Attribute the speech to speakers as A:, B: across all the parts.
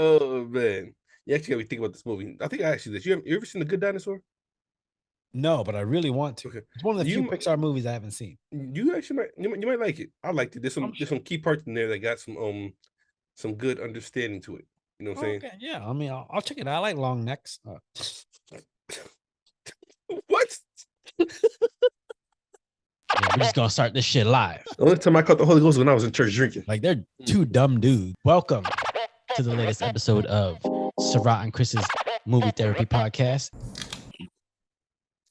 A: Oh man, you actually got me thinking about this movie. I think I asked you this. You ever seen The Good Dinosaur?
B: No, but I really want to.
A: Okay,
B: It's one of the few
A: you
B: Pixar movies I haven't seen.
A: you actually you might like it. I liked it.
B: I'm
A: There's
B: sure.
A: some key parts in there that got some good understanding to it. You know what I'm saying?
B: Okay, yeah. I mean, I'll check it out. I like long necks.
A: What?
B: Yeah, we're just gonna start this shit live.
A: The only time I caught the Holy Ghost was when I was in church drinking.
B: Like they're two dumb dudes. Welcome to the latest episode of Sarath and Chris's Movie Therapy Podcast.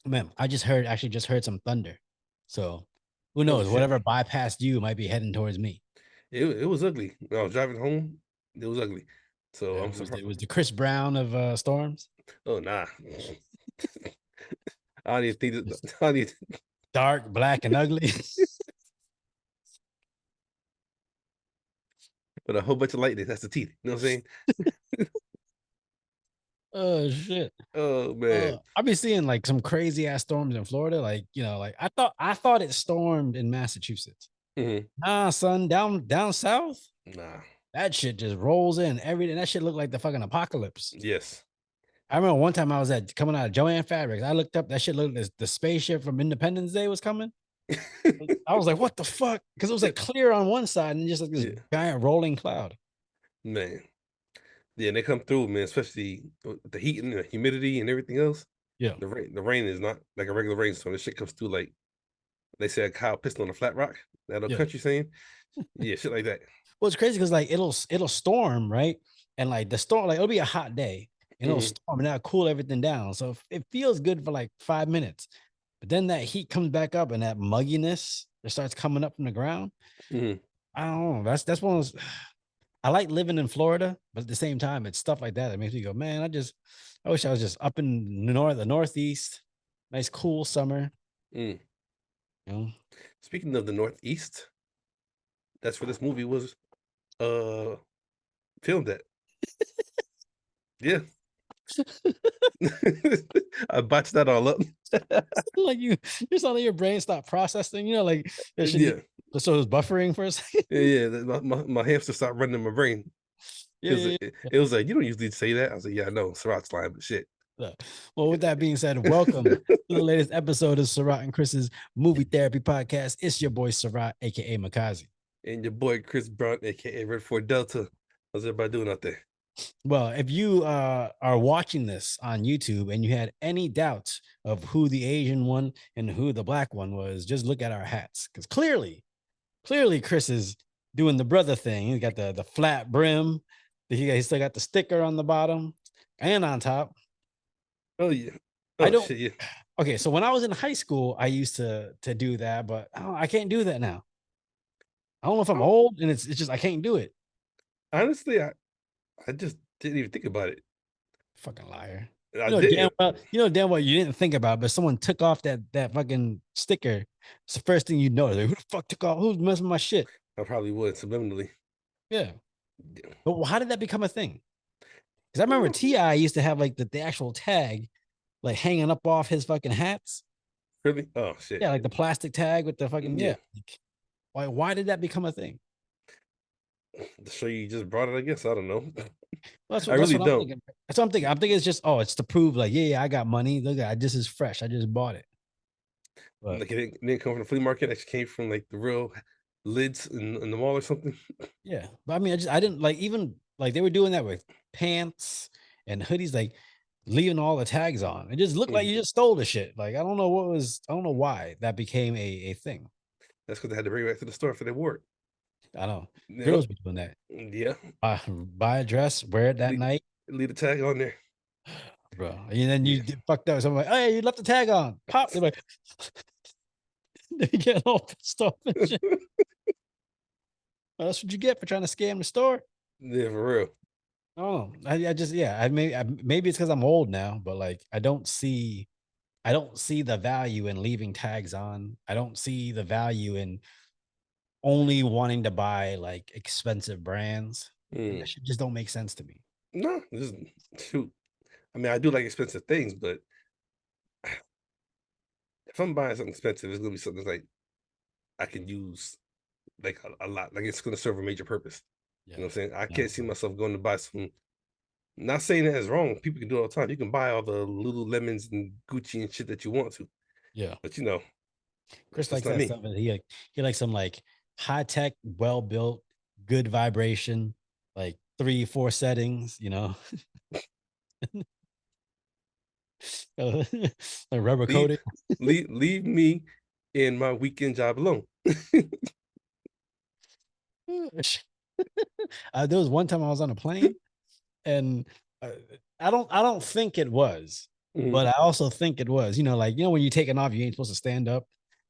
B: Man, I just heard some thunder. So who knows?
A: Shit.
B: Whatever bypassed you might be heading towards me.
A: It was ugly. When I was driving home, it was ugly. So I'm surprised.
B: It was the Chris Brown of storms.
A: Oh nah. I don't even think that, I don't even,
B: Dark, black, and ugly.
A: but a whole bunch of lightning. That's the teeth. You know what I'm saying?
B: Oh shit.
A: Oh man.
B: I've been seeing like some crazy ass storms in Florida. Like, like I thought it stormed in Massachusetts.
A: Mhm.
B: Nah, son, down south,
A: Nah.
B: that shit just rolls in every day. That shit looked like the fucking apocalypse.
A: Yes.
B: I remember one time I was coming out of Joanne Fabrics. I looked up, that shit looked like the spaceship from Independence Day was coming. I was like, what the fuck? Because it was like clear on one side and just like this giant rolling cloud.
A: Man. Yeah, and they come through, man, especially with the heat and the humidity and everything else.
B: Yeah.
A: The rain is not like a regular rainstorm. The shit comes through like they say a cow pissing on a flat rock. That old country saying. Yeah, shit like that.
B: Well, it's crazy because like it'll storm, right? And like the storm, like it'll be a hot day and it'll storm and that'll cool everything down. So it feels good for like 5 minutes. But then that heat comes back up and that mugginess that starts coming up from the ground. I don't know. That's one of those. I like living in Florida, but at the same time, it's stuff like that that makes me go, man, I wish I was just up in the Northeast. Nice, cool summer.
A: Mm.
B: You know?
A: Speaking of the Northeast, that's where this movie was filmed at. Yeah. I botched that all up.
B: Like you saw that your brain stopped processing, like
A: Yeah.
B: so it was buffering for a second.
A: Yeah, my hamster stopped running in my brain.
B: Yeah.
A: It was like, you don't usually say that. I was like, yeah, I know, Sarath's lying, but shit.
B: Well, with that being said, welcome to the latest episode of Sarath and Chris's Movie Therapy Podcast. It's your boy Sarath, aka Makazi.
A: And your boy Chris Brown, aka Red Fort Delta. How's everybody doing out there?
B: Well, if you are watching this on YouTube and you had any doubts of who the Asian one and who the black one was, just look at our hats. Because clearly Chris is doing the brother thing. He's got the flat brim. He still got the sticker on the bottom and on top.
A: Oh yeah.
B: I don't.
A: Shit, yeah.
B: Okay, so when I was in high school, I used to do that, but I can't do that now. I don't know if I'm old, and it's just I can't do it.
A: Honestly, I just didn't even think about it.
B: Fucking liar.
A: I didn't.
B: Damn well you didn't think about it, but someone took off that fucking sticker. It's the first thing you know. Like, who the fuck took off? Who's messing with my shit?
A: I probably would subliminally.
B: Yeah. But how did that become a thing? Because I remember T.I. used to have like the actual tag like hanging up off his fucking hats.
A: Really? Oh shit.
B: Yeah, like the plastic tag with the fucking Like, why did that become a thing?
A: The show you just brought it, I guess. I don't know.
B: I
A: really don't.
B: I'm thinking. That's what I'm thinking. I'm thinking it's just it's to prove like, I got money. Look at this is fresh. I just bought it.
A: But like it didn't come from the flea market. It came from like the real lids in the mall or something.
B: Yeah, but I mean, I didn't like even like they were doing that with pants and hoodies, like leaving all the tags on. It just looked like you just stole the shit. Like I don't know why that became a thing.
A: That's because they had to bring it back to the store for their work.
B: I know girls be doing that.
A: Yeah,
B: buy a dress, wear it that night,
A: leave the tag on there,
B: bro. And then you get fucked up. So I'm like, hey, you left the tag on. Pop. They're like, they get all pissed off and shit. That's what you get for trying to scam the store.
A: Yeah, for real.
B: Oh, maybe it's because I'm old now, but like I don't see the value in leaving tags on. I don't see the value in only wanting to buy like expensive brands. That shit just don't make sense to me.
A: No, shoot. I mean, I do like expensive things, but if I'm buying something expensive, it's gonna be something like I can use like a lot. Like it's gonna serve a major purpose. You know what I'm saying? I can't see myself going to buy some Not saying that is wrong. People can do it all the time. You can buy all the Lululemons and Gucci and shit that you want to,
B: Yeah.
A: but you know, that's
B: Chris
A: just
B: likes
A: not
B: that
A: me.
B: stuff. And he likes some like high tech, well built, good vibration, like 3, 4 settings, you know, like rubber
A: Leave,
B: coating.
A: leave me in my weekend job alone.
B: There was one time I was on a plane and uh, I don't think it was,
A: Mhm.
B: but I also think it was. You know, like when you're taking off, you ain't supposed to stand up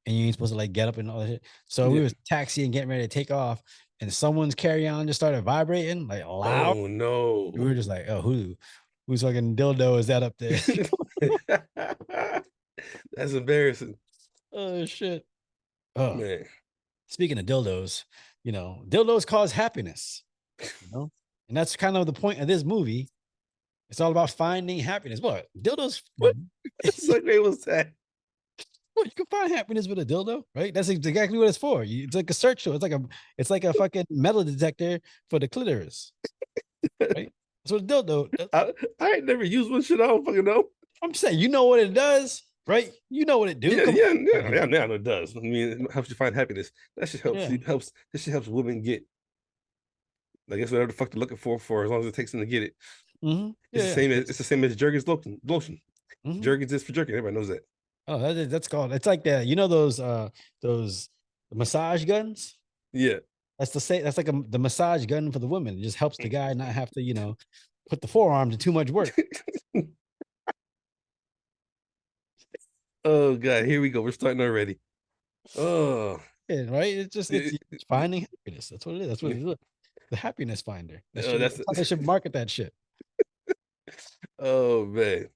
B: and you ain't supposed to like get up and all that shit. So we
A: Yeah.
B: was taxiing, getting ready to take off, and someone's carry-on just started vibrating like loud.
A: Oh
B: We
A: no.
B: were just like, oh, whose fucking dildo is that up there?
A: That's embarrassing,
B: Oh shit. Oh,
A: man.
B: speaking of dildos, dildos cause happiness, and that's kind of the point of this movie. It's all about finding happiness. What dildos?
A: What segue was that?
B: Well, you can find happiness with a dildo, right? That's exactly what it's for. It's like a search tool. It's like a fucking metal detector for the clitoris, right? So the dildo.
A: I ain't never used one shit. I don't fucking know.
B: I'm just saying, you know what it does, right? You know what it do.
A: Yeah,
B: Come
A: yeah,
B: on,
A: yeah, yeah. Now it does. I mean, it helps you find happiness. That shit helps.
B: yeah,
A: It helps. This shit helps women get. I guess whatever the fuck they're looking for as long as it takes them to get it. It's the
B: yeah,
A: same as
B: yeah.
A: it's the same as Jergens lotion. Lotion.
B: Mhm.
A: Jergens is for jerking. Everybody knows that.
B: Oh, that's called. It's like that. Those massage guns.
A: Yeah.
B: That's the same. That's like the massage gun for the woman. It just helps the guy not have to, put the forearm to too much work.
A: Oh god, here we go. We're starting already. Oh,
B: Yeah, right? It's
A: it-
B: finding happiness. That's what it is. That's what it is. The happiness finder.
A: that's
B: That's how they should market that shit.
A: oh man.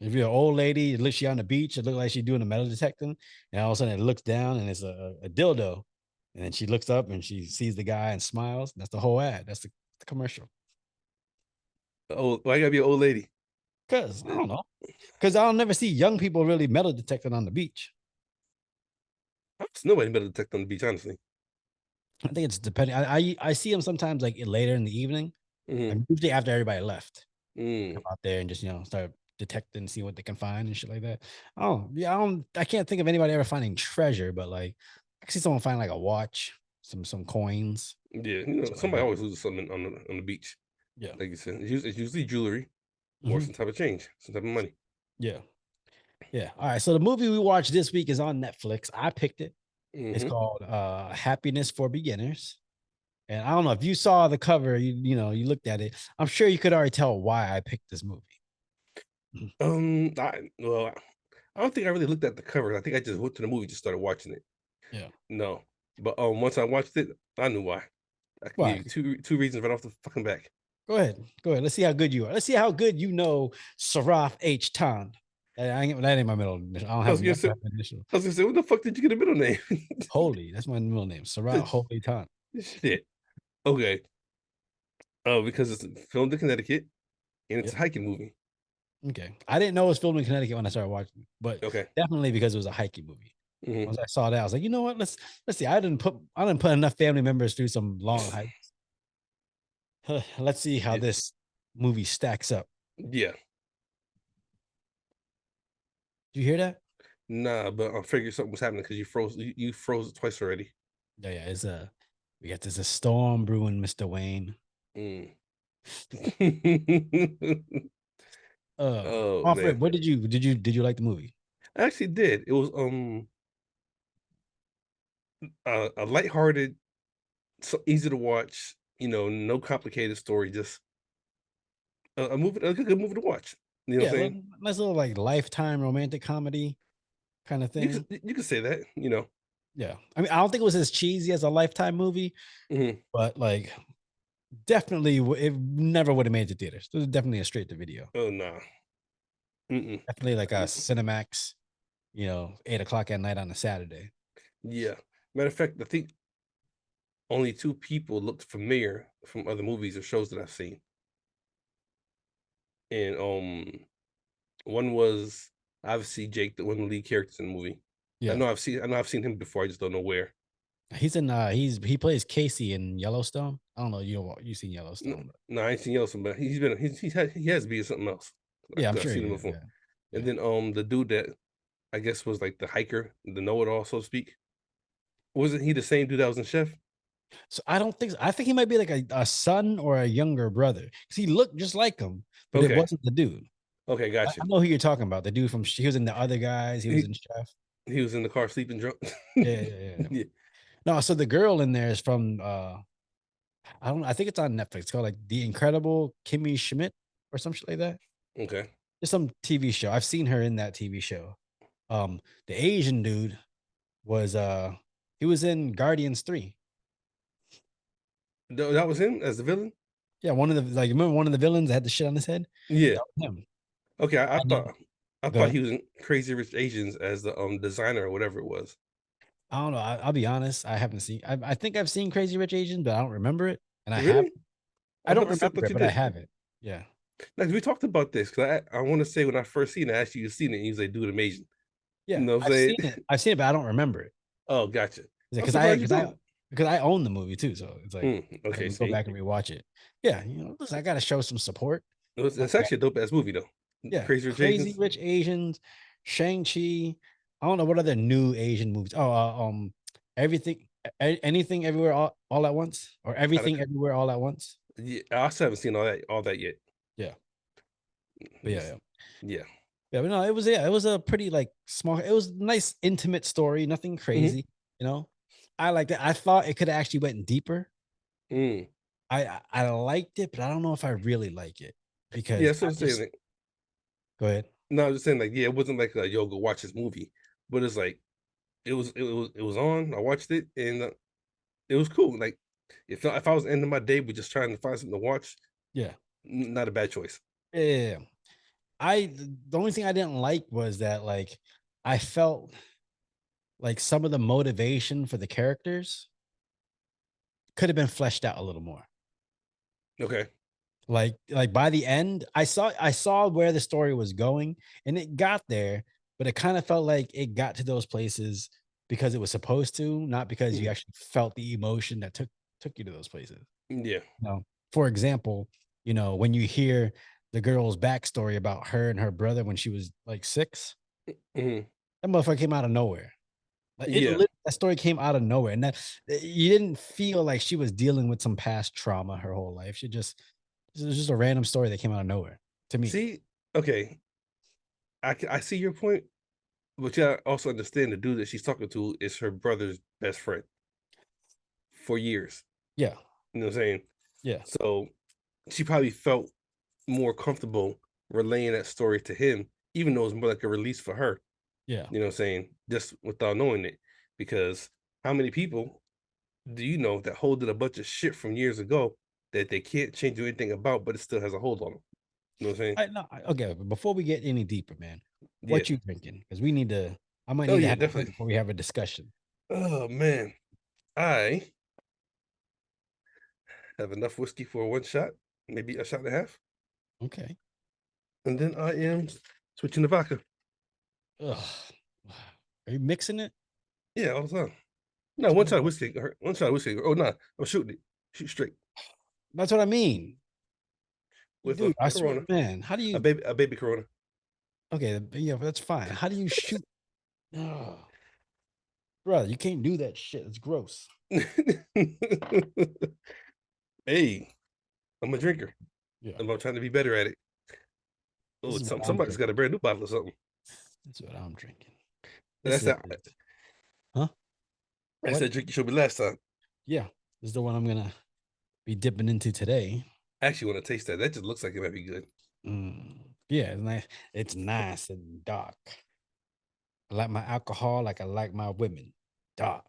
B: If you're an old lady, it looks she on the beach, it looks like she's doing a metal detecting, and all of a sudden it looks down and it's a dildo. And then she looks up and she sees the guy and smiles. That's the whole ad. That's the commercial.
A: Oh, why you gotta be an old lady?
B: Cause I don't know. Because I'll never see young people really metal detecting on the beach.
A: Nobody better detect on the beach, honestly.
B: I think it's depending. I see them sometimes like later in the evening,
A: Hmm.
B: like usually after everybody left.
A: Mm.
B: Come out there and just start detecting, see what they can find and shit like that. Oh yeah, I can't think of anybody ever finding treasure, but like I can see someone find like a watch, some coins,
A: Yeah,
B: shit like
A: somebody
B: that.
A: always loses something on the beach.
B: Yeah.
A: Like you said, it's usually jewelry or
B: Mhm.
A: some type of change, some type of money.
B: Yeah. Yeah. All right. So the movie we watched this week is on Netflix. I picked it. It's
A: Hmm.
B: called Happiness for Beginners. And I don't know if you saw the cover, you looked at it. I'm sure you could already tell why I picked this movie. Mhm.
A: I don't think I really looked at the cover. I think I just went to the movie, just started watching it.
B: Yeah.
A: No, but once I watched it, I knew why. I can give
B: Why?
A: you two reasons right off the fucking back.
B: Go ahead. Go ahead. Let's see how good you are. Let's see how good you know Sarath H. Tan. That ain't my middle initial. I don't
A: I
B: have
A: was gonna
B: never
A: say,
B: have an initial.
A: what the fuck did you get a middle name?
B: Holy, that's my middle name. Sarath Holy Tan.
A: Shit. Okay. Oh, because it's filmed in Connecticut and it's
B: Yep.
A: a hiking movie.
B: Okay. I didn't know it was filmed in Connecticut when I started watching, but
A: Okay.
B: definitely because it was a hiking movie.
A: Hmm.
B: Once I saw that, I was like, you know what? Let's see. I didn't put enough family members through some long hikes. Let's see how
A: Yeah.
B: this movie stacks up.
A: Yeah.
B: Do you hear that?
A: Nah, but I figured something was happening because you froze it twice already.
B: Yeah, yeah. We got this a storm brewing, Mr. Wayne.
A: Mm. Oh man.
B: Alfred, what did you like the movie?
A: I actually did. It was a lighthearted, so easy to watch, no complicated story, just a movie, a good movie to watch. You know what
B: Yeah,
A: I'm saying?
B: nice little like lifetime romantic comedy kind of
A: You could
B: thing.
A: you could say that.
B: Yeah. I mean, I don't think it was as cheesy as a lifetime movie,
A: Mhm.
B: but like definitely it never would have made it to theaters. It was definitely a straight to video.
A: Oh nah. Mm-mm.
B: Definitely like a Cinemax, 8 o'clock at night on a Saturday.
A: Yeah. Matter of fact, I think only two people looked familiar from other movies or shows that I've seen. And one was obviously Jake, one of the lead characters in the movie.
B: Yeah.
A: I know I've seen him before, I just don't know where.
B: He plays Casey in Yellowstone. I don't know, you seen
A: No,
B: Yellowstone, but
A: no, I ain't seen Yellowstone, but he has to be in something else.
B: yeah, I'm
A: I've
B: sure
A: seen him
B: he is.
A: before.
B: Yeah.
A: And
B: Yeah.
A: then the dude that I guess was like the hiker, the know-it-all, so to speak. Wasn't he the same dude that was in Chef?
B: So I don't think so. I think he might be like a son or a younger brother because he looked just like him, but it
A: Okay,
B: wasn't the dude.
A: okay,
B: I,
A: gotcha.
B: I know who you're talking about. The dude from he was in the other guys. He was
A: He
B: in Chef.
A: he was in the car sleeping drunk.
B: Yeah, yeah, yeah.
A: Yeah.
B: No, so the girl in there is from I don't know, I think it's on Netflix. It's called like The Incredible Kimmy Schmidt or some shit like that.
A: Okay.
B: It's some TV show. I've seen her in that TV show. The Asian dude was he was in Guardians 3.
A: That was him as the villain.
B: Yeah, one of the like remember one of the villains that had the shit on his head?
A: Yeah.
B: That was him.
A: Okay.
B: And then
A: I
B: go
A: thought
B: ahead.
A: he was in Crazy Rich Asians as the designer or whatever it was.
B: I don't know. I'll be honest. I haven't seen. I think I've seen Crazy Rich Asians, but I don't remember it. And I have.
A: Really?
B: I
A: I
B: don't
A: thought this. I
B: remember
A: thought
B: it,
A: you
B: but I
A: did.
B: have it. Yeah.
A: Like we talked about this because I want to say when I first seen it, I actually you seen it. And you was like, dude, amazing. You
B: Yeah.
A: know what I'm
B: I've
A: saying?
B: seen it. I've seen it, but I don't remember it.
A: Oh, gotcha. I'm
B: Because I
A: surprised you
B: because I
A: don't.
B: because I own the movie too. So it's like I
A: Okay.
B: can go
A: See,
B: back and rewatch it. Yeah. Listen, I gotta show some support.
A: it's actually a dope ass movie though.
B: Yeah,
A: Crazy Rich
B: Crazy
A: Asians.
B: Rich Asians, Shang-Chi. I don't know what other new Asian movies. Oh, everything, anything, everywhere, all at once, or
A: How to,
B: everything, everywhere, all at once.
A: yeah, I still haven't seen all that yet.
B: Yeah, but
A: Yes. Yeah.
B: yeah. But no, it was a pretty like small. It was a nice, intimate story. Nothing
A: Hmm.
B: crazy. You know, I liked it. I thought it could have actually went deeper.
A: Mm.
B: I liked it, but I don't know if I really like it
A: Yeah,
B: because
A: so
B: I
A: I'm saying
B: just
A: like,
B: go ahead.
A: no, I'm just saying like, yeah, it wasn't like a yo go watch this movie, but it's like it was on. I watched it and it was cool. Like if I was ending my day with just trying to find something to watch,
B: Yeah.
A: not a bad choice.
B: Yeah. The only thing I didn't like was that like I felt like some of the motivation for the characters could have been fleshed out a little more.
A: Okay.
B: Like by the end, I saw where the story was going and it got there, but it kind of felt like it got to those places because it was supposed to, not because you
A: Mhm.
B: actually felt the emotion that took you to those places.
A: Yeah.
B: For example, when you hear the girl's backstory about her and her brother when she was like 6,
A: Hmm.
B: that motherfucker came out of nowhere. Like
A: Yeah.
B: that story came out of nowhere, and that you didn't feel like she was dealing with some past trauma her whole life. It was just a random story that came out of nowhere to me.
A: See, okay, I see your point, but you also understand the dude that she's talking to is her brother's best friend for years.
B: Yeah,
A: You know what I'm saying?
B: yeah,
A: So she probably felt more comfortable relaying that story to him, even though it's more like a release for her.
B: yeah.
A: You know what I'm saying? Just without knowing it. Because how many people do you know that holded a bunch of shit from years ago that they can't change anything about, but it still has a hold on them? You know what I'm saying?
B: No, okay. But before we get any deeper, man,
A: Yeah.
B: what you drinking? Because we need to. I might
A: Oh
B: need to
A: yeah,
B: have a drink
A: definitely.
B: before we have a discussion.
A: Oh man. I have enough whiskey for one shot, maybe a shot and a half.
B: Okay.
A: And then I am switching to vodka.
B: Ugh. Are you mixing it?
A: Yeah, all the time. No,
B: What's
A: one
B: going
A: shot of
B: on?
A: whiskey. One shot of whiskey. Oh no, I'm shooting it. Shoot straight
B: That's what I mean,
A: with
B: dude. I
A: a
B: swear,
A: Corona,
B: man. How do you?
A: a baby Corona.
B: Okay, yeah, that's fine. How do you shoot? Ugh, brother, you can't do that shit. It's gross.
A: Hey, I'm a drinker.
B: Yeah,
A: I'm trying to be better at it.
B: this
A: Oh,
B: is what I'm
A: somebody's got
B: drinking.
A: a brand new bottle or something.
B: That's what I'm drinking. This
A: That's
B: is,
A: that.
B: huh?
A: That's
B: What?
A: that drink you showed me last time.
B: Yeah, this is the one I'm gonna be dipping into today.
A: I actually want to taste that. That just looks like it might be good.
B: Yeah, it's nice. It's nice and dark. I like my alcohol like I like my women. Dark.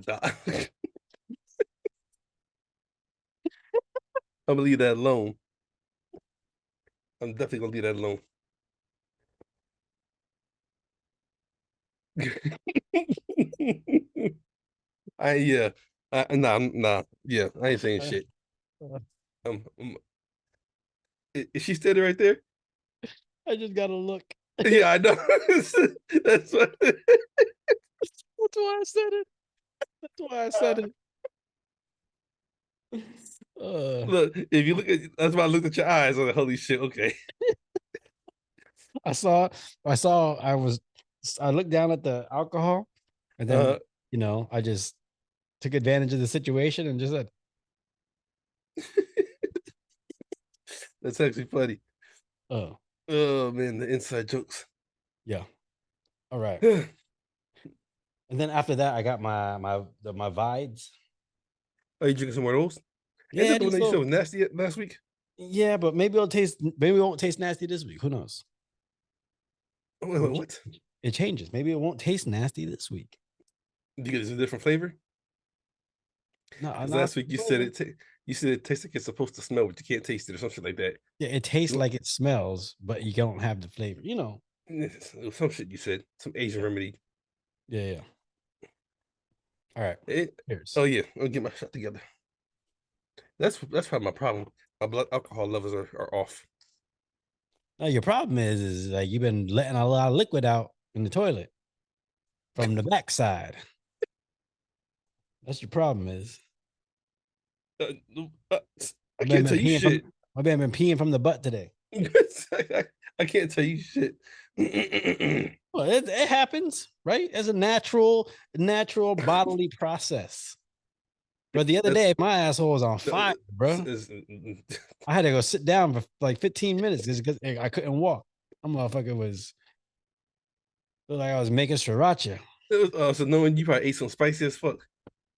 A: Nah. I'm gonna leave that alone. I'm definitely gonna leave that alone. I yeah. Nah. Yeah, I ain't saying shit. Um, is she standing right there?
B: I just gotta look.
A: Yeah, I know. That's what.
B: That's why I said it. That's why I said it. Uh,
A: Look, if you look at that's why I looked at your eyes. I'm like, holy shit, okay.
B: I saw, I saw, I looked down at the alcohol, and then
A: Uh,
B: I just took advantage of the situation and just said,
A: that's actually funny.
B: "Oh,
A: Oh man, the inside jokes.
B: yeah, all right."
A: Oh,
B: And then after that, I got my Vides.
A: you drinking some more of those? Ain't
B: Yeah,
A: that the one
B: these
A: that you said
B: little,
A: was nasty last week?
B: yeah, but maybe it won't taste nasty this week. Who knows?
A: Wait, wait, what?
B: It changes. Maybe it won't taste nasty this week.
A: Because it's a different flavor.
B: No,
A: Because
B: not
A: last week you said
B: flavor.
A: you said it tastes like it's supposed to smell, but you can't taste it or something like that.
B: Yeah, it tastes
A: You want
B: like it smells, but you don't have the flavor.
A: some shit you said, some Asian
B: Yeah,
A: remedy.
B: yeah, yeah. All right.
A: It,
B: Cheers.
A: oh yeah, I'll get my shot together. That's probably my problem. My blood alcohol levels are off.
B: Now your problem is like you've been letting a lot of liquid out in the toilet from the backside. That's your problem is.
A: Uh, uh, I
B: My man
A: can't tell
B: been
A: you
B: peeing from
A: shit.
B: my man been peeing from the butt today.
A: I can't tell you shit.
B: Well, it happens, right? As a natural bodily process. But the other
A: That's
B: day, my asshole was on fire, bro. I had to go sit down for like 15 minutes because I couldn't walk. That motherfucker was looked like I was making sriracha.
A: so knowing you probably ate some spicy as fuck.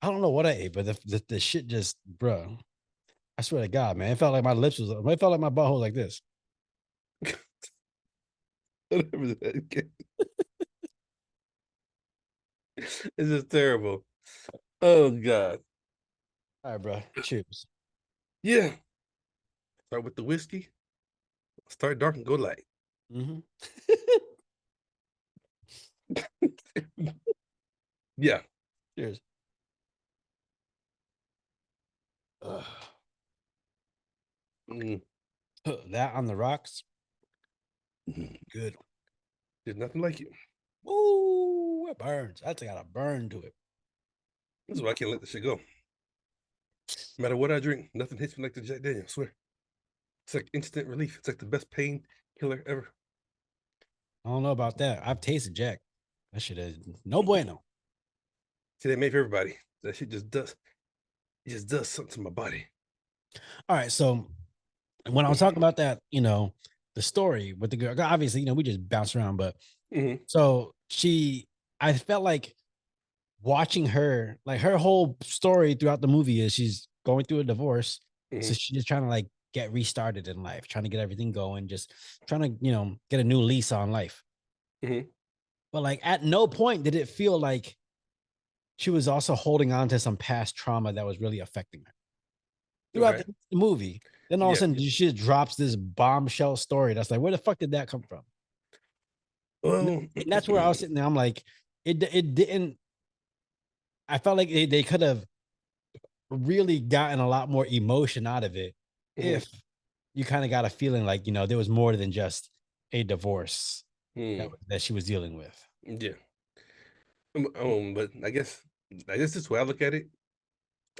B: I don't know what I ate, but the shit just, bro. I swear to God, man, it felt like my lips was. It felt like my butthole like this.
A: Whatever that- It's just terrible. Oh god.
B: All right, bro. Cheers.
A: Yeah. Start with the whiskey. Start dark and go light.
B: Hmm.
A: Yeah.
B: Cheers. Ugh.
A: Mm.
B: That on the rocks,
A: There's
B: good.
A: nothing like it.
B: Ooh, it burns. That's got a burn to it.
A: This is why I can't let this shit go. No matter what I drink, nothing hits me like the Jack Daniel. I swear. It's like instant relief. It's like the best pain killer ever.
B: I don't know about that. I've tasted Jack. That shit is no bueno.
A: See, they made for everybody. That shit it just does something to my body.
B: All right, so when I was talking about that, the story with the girl, obviously, we just bounce around, but
A: Hmm.
B: so I felt like watching her, like her whole story throughout the movie is she's going through a divorce. So
A: Hmm.
B: she's just trying to like get restarted in life, trying to get everything going, just trying to, get a new lease on life.
A: Hmm.
B: But like at no point did it feel like she was also holding on to some past trauma that was really affecting her throughout
A: Okay.
B: the movie. Then all of a
A: Yeah.
B: sudden, she just drops this bombshell story. That's like, where the fuck did that come from? And
A: Well,
B: that's where I was sitting there. I'm like, it didn't. I felt like they could have really gotten a lot more emotion out of it
A: mhm,
B: if you kind of got a feeling like there was more than just a divorce
A: mm,
B: that she was dealing with.
A: yeah. But I guess this is the way I look at it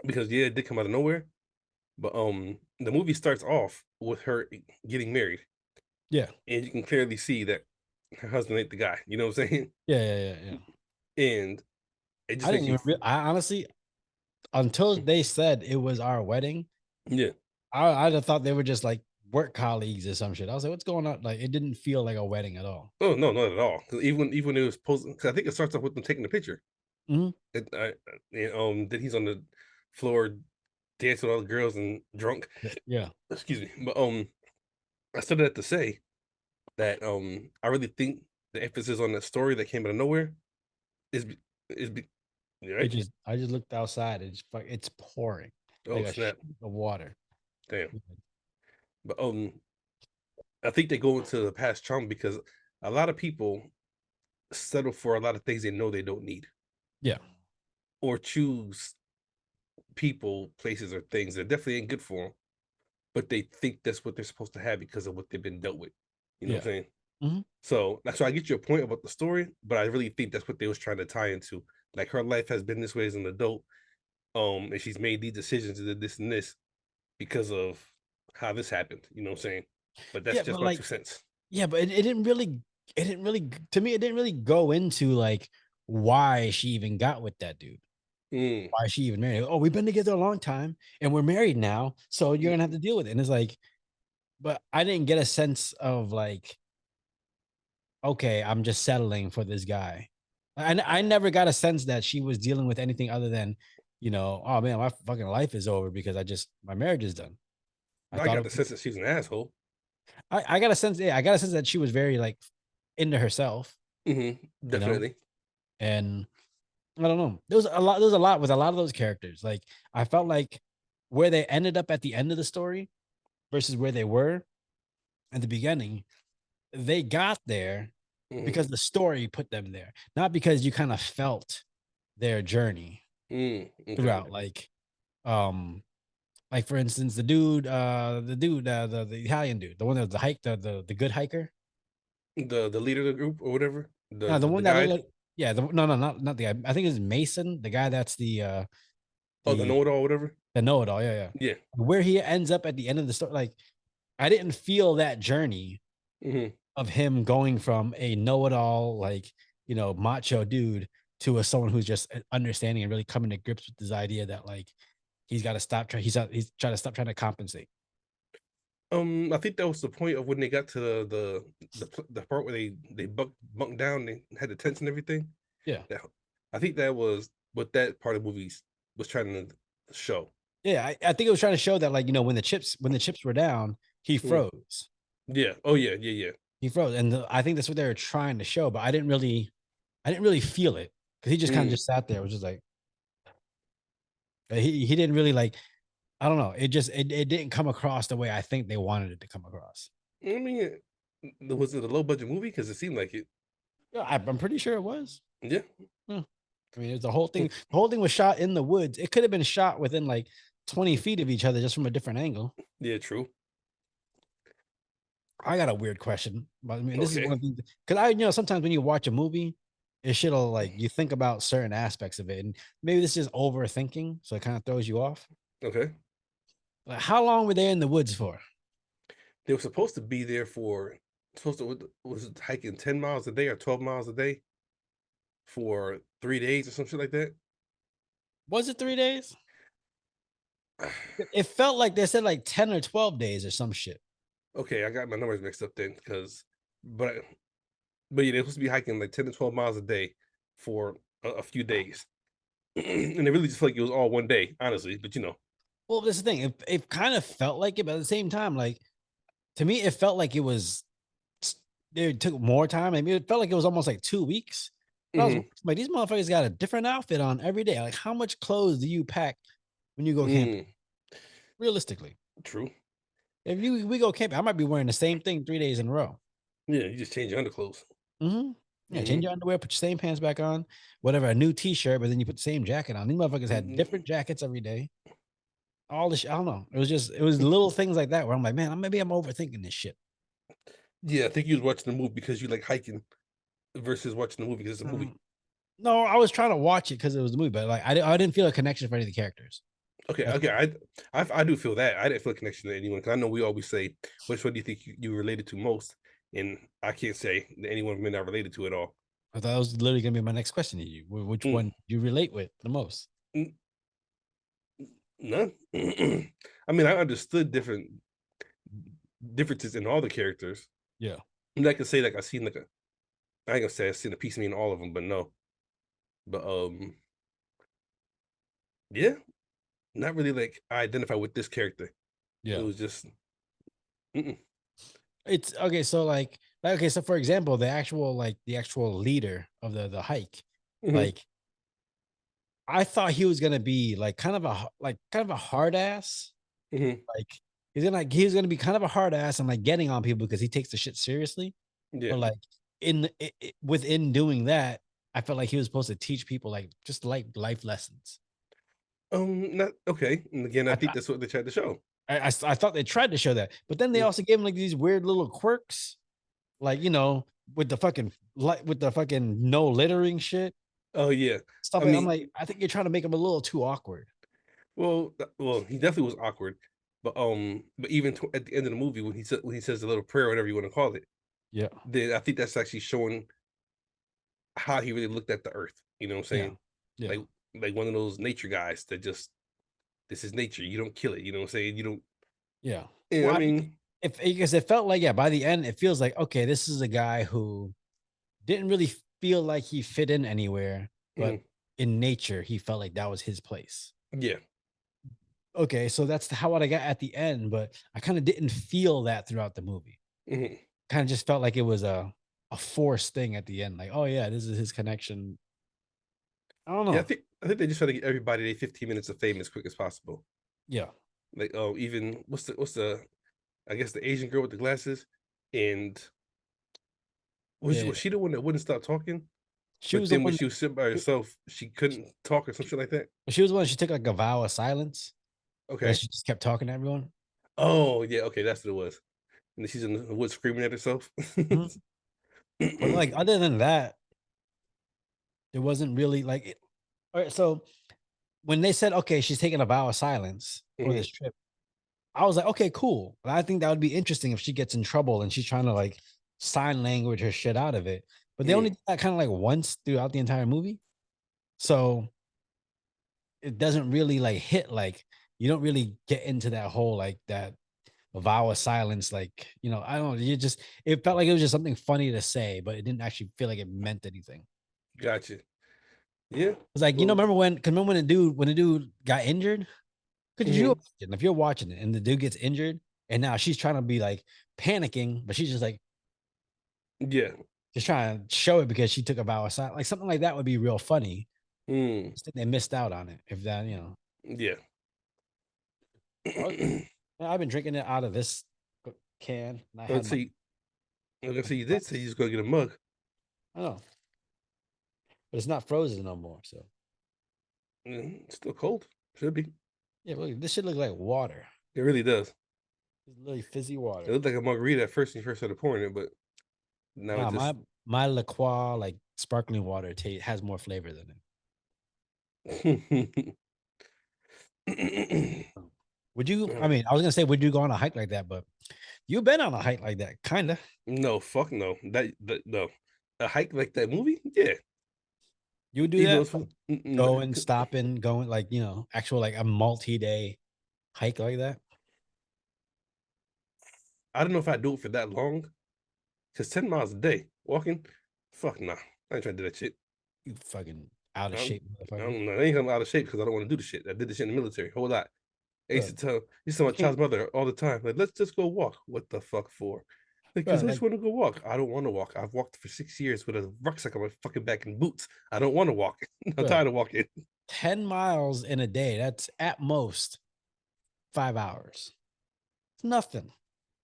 A: because yeah, it did come out of nowhere. But the movie starts off with her getting married,
B: Yeah,
A: and you can clearly see that her husband ain't the guy. You know what I'm saying?
B: yeah, yeah, yeah, yeah.
A: And it
B: I
A: just makes
B: didn't
A: me,
B: even. I honestly, until they said it was our wedding,
A: yeah.
B: I'd have thought they were just like work colleagues or some shit. I was like, what's going on? Like, it didn't feel like a wedding at all.
A: Oh no, not at all. Because even when it was posted, because I think it starts off with them taking the picture.
B: Mhm.
A: That he's on the floor dancing with all the girls and drunk.
B: Yeah,
A: Excuse me. But I said that to say that I really think the emphasis on that story that came out of nowhere is is be,
B: it
A: right.
B: just. I just looked outside. It's pouring like
A: Oh
B: a
A: snap!
B: sheet of water.
A: Damn. But I think they go into the past trauma because a lot of people settle for a lot of things they know they don't need,
B: Yeah,
A: or choose people, places, or things that definitely ain't good for them, but they think that's what they're supposed to have because of what they've been dealt with. You know what
B: yeah.
A: I'm saying?
B: Mhm.
A: So that's why I get your point about the story, but I really think that's what they was trying to tie into. Like her life has been this way as an adult, and she's made these decisions and did this and this because of how this happened. You know what I'm saying? But that's
B: Yeah, but
A: just my two
B: like,
A: cents.
B: yeah, but it didn't really to me, it didn't really go into like why she even got with that dude.
A: Mm,
B: Why she even married? Oh, we've been together a long time and we're married now, so you're
A: mm,
B: gonna have to deal with it. And it's like, but I didn't get a sense of like, okay, I'm just settling for this guy. I never got a sense that she was dealing with anything other than, oh man, my fucking life is over because my marriage is done. I
A: I
B: thought
A: got
B: it
A: the
B: was,
A: sense that she's an asshole.
B: I got a sense, yeah, I got a sense that she was very like into herself, you know,
A: Definitely.
B: and I don't know. There was a lot with a lot of those characters. Like I felt like where they ended up at the end of the story versus where they were at the beginning, they got there
A: Hmm.
B: because the story put them there, not because you kind of felt their journey
A: Okay.
B: throughout. Like for instance, the Italian dude, the one that was the hike, the good hiker.
A: The leader of the group or whatever. The
B: No, the
A: the, the
B: one that looked
A: guide.
B: like, yeah, no, no, not the guy. I think it's Mason, the guy that's
A: Oh, the
B: the
A: know-it-all, whatever.
B: the know-it-all. Yeah, yeah.
A: Yeah.
B: Where he ends up at the end of the story, like I didn't feel that journey
A: Hmm.
B: of him going from a know-it-all, like, macho dude to a someone who's just understanding and really coming to grips with this idea that like he's got to stop trying he's trying to stop trying to compensate.
A: I think that was the point of when they got to the part where they bunked down, they had the tents and everything.
B: Yeah.
A: That I think that was what that part of the movies was trying to show.
B: Yeah, I think it was trying to show that like, when the chips were down, he
A: Mm.
B: froze.
A: Yeah. Oh yeah. Yeah. Yeah.
B: He froze. And I think that's what they were trying to show, but I didn't really feel it because he just kind of
A: Mm.
B: just sat there, it was just like he didn't really like, I don't know. It didn't come across the way I think they wanted it to come across.
A: I mean, was it a low budget movie? Because it seemed like it.
B: Yeah, I'm pretty sure it was.
A: Yeah.
B: Hmm. I mean, it was the whole thing. The whole thing was shot in the woods. It could have been shot within like 20 feet of each other, just from a different angle.
A: Yeah. True.
B: I got a weird question, but I mean, this is one
A: Okay.
B: of the because sometimes when you watch a movie, it shit'll like you think about certain aspects of it, and maybe this is overthinking, so it kind of throws you off.
A: Okay.
B: Like, how long were they in the woods for?
A: They were supposed to be there for supposed to was it hiking 10 miles a day or 12 miles a day for 3 days or some shit like that.
B: Was it 3 days? It felt like they said like 10 or 12 days or some shit.
A: Okay, I got my numbers mixed up then because, but but yeah, they're supposed to be hiking like 10 to 12 miles a day for a few days, and it really just felt like it was all one day, honestly. But
B: Well, that's the thing. It kind of felt like it, but at the same time, like to me, it felt like it was it took more time. I mean, it felt like it was almost like 2 weeks. But I was
A: hmm
B: like, these motherfuckers got a different outfit on every day. Like, how much clothes do you pack when you go camping?
A: mm,
B: Realistically,
A: true.
B: if we go camping, I might be wearing the same thing 3 days in a row.
A: Yeah, you just change your underclothes.
B: Yeah, change
A: Hmm.
B: your underwear, put your same pants back on, whatever, a new t-shirt, but then you put the same jacket on. These motherfuckers had different jackets every day. All this, I don't know. It was little things like that where I'm like, man, maybe I'm overthinking this shit.
A: Yeah, I think you was watching the movie because you like hiking versus watching the movie because it's a movie.
B: Mm, no, I was trying to watch it because it was a movie, but like I didn't feel a connection for any of the characters.
A: Okay,
B: That's
A: okay, I do feel that I didn't feel a connection to anyone because I know we always say which one do you think you related to most, and I can't say that anyone we're not related to at all.
B: I thought that was literally gonna be my next question to you. Which
A: Mm,
B: one do you relate with the most?
A: mm, none. I mean, I understood differences in all the characters.
B: Yeah.
A: And I can say like I seen like a I ain't gonna say I seen a piece of me in all of them, but no. But yeah, not really like I identify with this character. It
B: Yeah.
A: was just mm-mm.
B: It's okay. So okay. So for example, the actual leader of the hike,
A: Hmm.
B: like I thought he was gonna be like kind of a hard ass.
A: Hmm.
B: Like he's gonna be kind of a hard ass and like getting on people because he takes the shit seriously.
A: Yeah.
B: But like within doing that, I felt like he was supposed to teach people like just like life lessons.
A: Not okay. And again, I
B: I
A: think
B: thought
A: that's what they tried to show.
B: I thought they tried to show that, but then they also gave him like these weird little quirks. like with the fucking with the fucking no littering shit
A: Oh yeah,
B: stuff.
A: I
B: Like, I'm
A: mean,
B: like, I think you're trying to make him a little too awkward.
A: well, he definitely was awkward, but even at the end of the movie when he says the little prayer, whatever you want to call it,
B: Yeah,
A: then I think that's actually showing how he really looked at the earth. You know what I'm
B: yeah,
A: saying?
B: yeah,
A: Like like one of those nature guys that just this is nature. You don't kill it. You know what I'm saying? You don't.
B: yeah.
A: Yeah, I
B: Well, I mean,
A: mean,
B: if because it felt like, yeah, by the end, it feels like, okay, this is a guy who didn't really feel like he fit in anywhere, but
A: mhm,
B: in nature, he felt like that was his place.
A: yeah,
B: Okay, so that's how what I got at the end, but I kind of didn't feel that throughout the movie.
A: mhm.
B: Kind of just felt like it was a forced thing at the end. Like, oh yeah, this is his connection. I don't
A: Yeah.
B: know.
A: I think they just try to get everybody their 15 minutes of fame as quick as possible.
B: Yeah,
A: Like, oh, even what's the I guess the Asian girl with the glasses, and
B: yeah.
A: was she the one that wouldn't stop talking?
B: She
A: But
B: was the
A: then when
B: one.
A: she was sitting by herself, she couldn't talk or some shit like that.
B: She was the one. She took like a vow of silence, but
A: Okay.
B: she just kept talking to everyone.
A: Oh yeah. Okay, that's what it was. And then she's in the woods screaming at herself.
B: Mhm. But like other than that, there wasn't really like it. All right, so when they said, okay, she's taking a vow of silence for
A: Mhm,
B: this trip, I was like, okay, cool. And I think that would be interesting if she gets in trouble and she's trying to like sign language her shit out of it. But they only
A: mhm.
B: did that kind of like once throughout the entire movie. So it doesn't really like hit like you don't really get into that whole like that vow of silence. Like, I don't know. You just it felt like it was just something funny to say, but it didn't actually feel like it meant anything.
A: Gotcha. Yeah.
B: It's like,
A: Well.
B: remember when the dude got injured? Could you
A: Mhm,
B: imagine if you're watching it and the dude gets injured and now she's trying to be like panicking, but she's just like
A: yeah.
B: just trying to show it because she took a vow of silence. Like something like that would be real funny.
A: Mm,
B: Just think they missed out on it. If that,
A: yeah.
B: oh, yeah, I've been drinking it out of this can, and I had
A: Let's
B: my
A: see. I was gonna say you did say you
B: glass.
A: just go get a mug.
B: I know, but it's not frozen no more. So
A: It's still cold. Should be.
B: yeah, look, this should look like water.
A: It really does.
B: It's literally fizzy
A: It
B: water.
A: looked like a margarita at first when you first started pouring it, but now it
B: Nah,
A: just.
B: my La Croix like sparkling water has more flavor than it. Oh. Would you? I mean, I was gonna say, would you go on a hike like that? But you've been on a hike like that, kinda.
A: No, fuck no. That no. A hike like that movie? Yeah.
B: You would do
A: Even though
B: that?
A: it's
B: Like, going, stopping, going, like actual like a multi-day hike like that.
A: I don't know if I do it for that long. Cause 10 miles a day walking, fuck nah. I ain't trying to do that shit.
B: You fucking out of
A: I'm,
B: shape,
A: I
B: motherfucker.
A: don't know. I ain't come out of shape because I don't want to do the shit. I did the shit in the military, whole lot.
B: Bro,
A: I used to tell my
B: you can't,
A: child's mother all the time, like, let's just go walk. What the fuck for? Like,
B: bro.
A: because I just
B: Like
A: want to go walk. I don't want to walk. I've walked for 6 years with a rucksack on my fucking back and boots. I don't want to walk. I'm
B: bro,
A: tired of walking.
B: 10 miles in a day. That's at most 5 hours. It's nothing.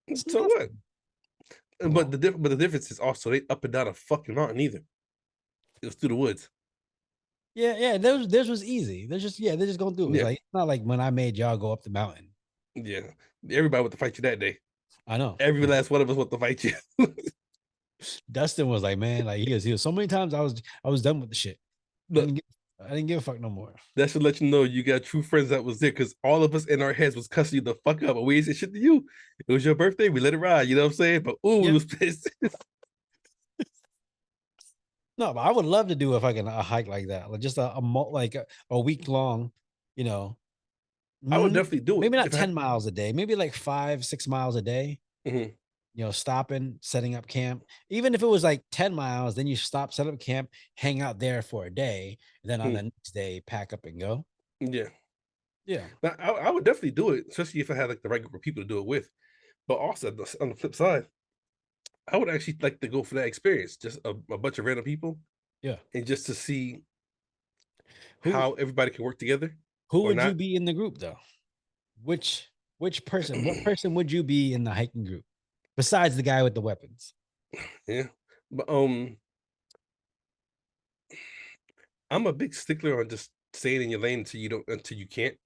B: It's
A: So what?
B: nothing.
A: But the difference is also they up and down a fucking mountain either. It was through the woods.
B: Yeah, yeah. Theirs was easy. They're just going through it. It's
A: Yeah,
B: like it's not like when I made y'all go up the mountain.
A: yeah. Everybody wanted to fight you that day.
B: I know.
A: Every last one of us want to fight you.
B: Dustin was like, man, like he was so many times I was done with the shit. I
A: Look,
B: didn't give I didn't give a fuck no more.
A: that should let you know you got true friends that was there because all of us in our heads was cussing you the fuck up, but we ain't say shit to you. It was your birthday, we let it ride. You know what I'm saying? But ooh, we
B: Yeah.
A: was pissed.
B: No, but I would love to do a fucking a hike like that. Like just like a week long, you know.
A: I would
B: Mm,
A: definitely do it
B: maybe not
A: if I.
B: 10 miles a day, maybe like 5, 6 miles a day,
A: Mhm,
B: stopping, setting up camp. Even if it was like 10 miles, then you stop, set up camp, hang out there for a day, and then on
A: mhm.
B: the next day, pack up and go.
A: Yeah,
B: Yeah.
A: but I would definitely do it, especially if I had like the right group of people to do it with. But also on the flip side, I would actually like to go for that experience, just a bunch of random people,
B: Yeah.
A: and just to see
B: Who
A: how everybody can work together
B: who
A: or
B: would you
A: not.
B: be in the group though? Which what person would you be in the hiking group besides the guy with the weapons?
A: Yeah, but I'm a big stickler on just staying in your lane until you can't.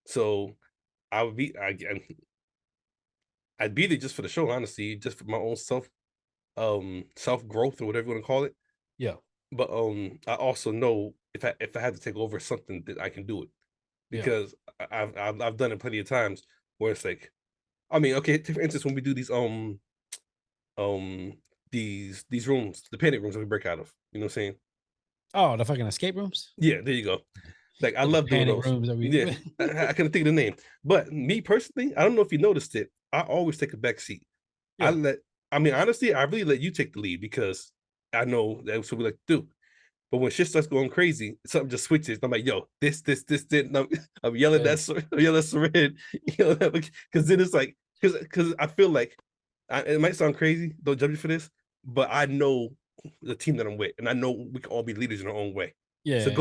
A: So I would be again. I'd be there just for the show, honestly, just for my own self growth or whatever you want to call it.
B: Yeah,
A: But I also know if I have to take over something that I can do it
B: yeah.
A: because I've done it plenty of times where it's like, I mean, okay, take for instance when we do um these rooms, the panic rooms that we break out of, you know what I'm saying?
B: Oh, the fucking escape rooms?
A: Yeah, there you go. Like I
B: Yeah, the
A: love doing
B: panic
A: those.
B: rooms that we
A: Yeah, I couldn't think of the name, but me personally, I don't know if you noticed it. I always take a back seat. I
B: Yeah,
A: let, I mean, honestly, I really let you take the lead because I know that's what we like to do. But when shit starts going crazy, something just switches. I'm like, yo, this, didn't. I'm yelling
B: yeah,
A: that, I'm yelling Sarid, because then it's like, because I feel like it might sound crazy. Don't judge me for this, but I know the team that I'm with, and I know we can all be leaders in our own way. So
B: yeah,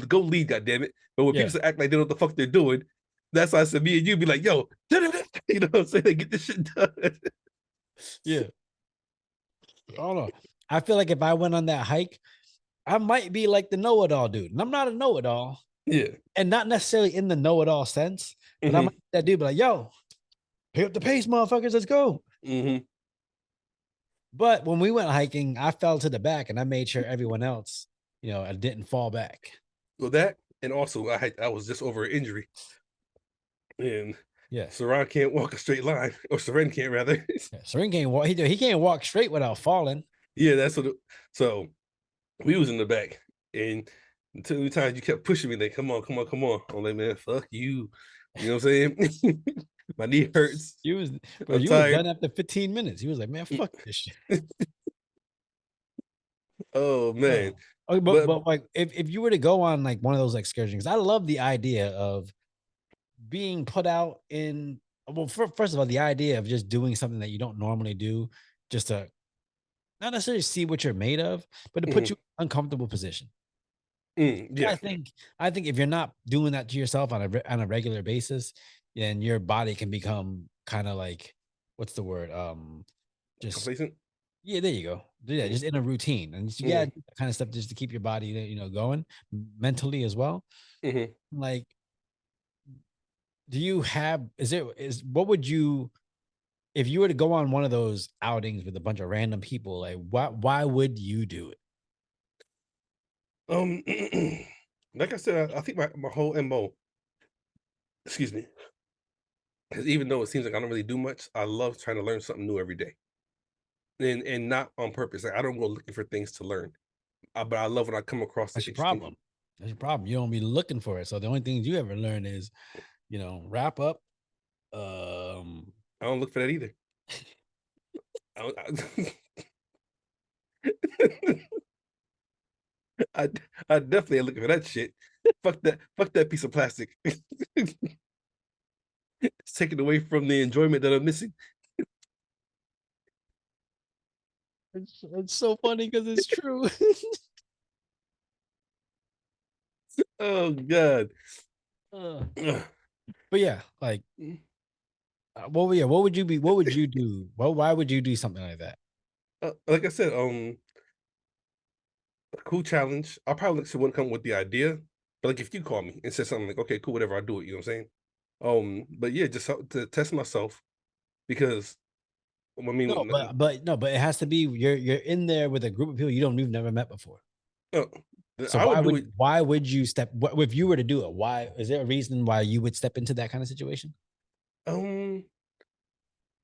A: go lead, goddamn it. But when
B: yeah,
A: people act like they know what the fuck they're doing, that's why I said me and you be like, yo, you know what I'm saying? Get this shit done.
B: yeah. I don't know. I feel like if I went on that hike, I might be like the know-it-all dude, and I'm not a know-it-all,
A: Yeah.
B: and not necessarily in the know-it-all sense, but I might
A: Hmm.
B: be that dude be like, "Yo, pick up the pace, motherfuckers, let's go."
A: Hmm.
B: But when we went hiking, I fell to the back, and I made sure everyone else, didn't fall back.
A: Well, that and also I was just over an injury. And
B: Yeah,
A: Saran can't walk a straight line, or Seren can't rather.
B: yeah. So he can't walk. He can't walk straight without falling.
A: Yeah, that's what. So we was in the back, and too many times you kept pushing me. Like, come on, come on, come on. I'm like, man, fuck you. You know what I'm saying? My knee hurts.
B: You was, but
A: I'm
B: you was
A: tired.
B: done after 15 minutes. He was like, "Man, fuck this shit."
A: Oh man,
B: Oh, okay, but
A: but
B: like if you were to go on like one of those excursions, I love the idea of being put out in. Well, first of all, the idea of just doing something that you don't normally do, just to not necessarily see what you're made of, but to put
A: mhm,
B: you in an uncomfortable position.
A: yeah,
B: I think if you're not doing that to yourself on a regular basis, then your body can become kind of like, what's the word? Just
A: complacent.
B: yeah, there you go. Yeah,
A: Mm,
B: just in a routine, and you
A: mm,
B: got that kind of stuff just to keep your body, going mentally as well.
A: mhm.
B: Like, do you have? Is there is what would you if you were to go on one of those outings with a bunch of random people? Like, why would you do it?
A: Um, like I said, I think my whole mo. Excuse me. Because even though it seems like I don't really do much, I love trying to learn something new every day, and not on purpose. Like I don't go looking for things to learn, but I love when I come across
B: That's
A: the
B: your
A: interesting.
B: problem. That's your problem. You don't be looking for it. So the only things you ever learn is, wrap up.
A: I don't look for that either. I, I, I definitely ain't looking for that shit. Fuck that piece of plastic. It's taken away from the enjoyment that I'm missing.
B: It's so funny because it's true.
A: Oh God.
B: Uh,
A: Ugh.
B: but yeah, like, what would you do? Why would you do something like that?
A: Like I said, a cool challenge. I'll probably wouldn't come with the idea, but like if you call me and said something like, okay, cool, whatever, I'll do it. You know what I'm saying? But yeah, just to test myself because I
B: No,
A: mean,
B: but it has to be you're in there with a group of people you've never met before.
A: uh,
B: So
A: I would do it.
B: why would you if you were to do it? Why is there a reason why you would step into that kind of situation?
A: Um,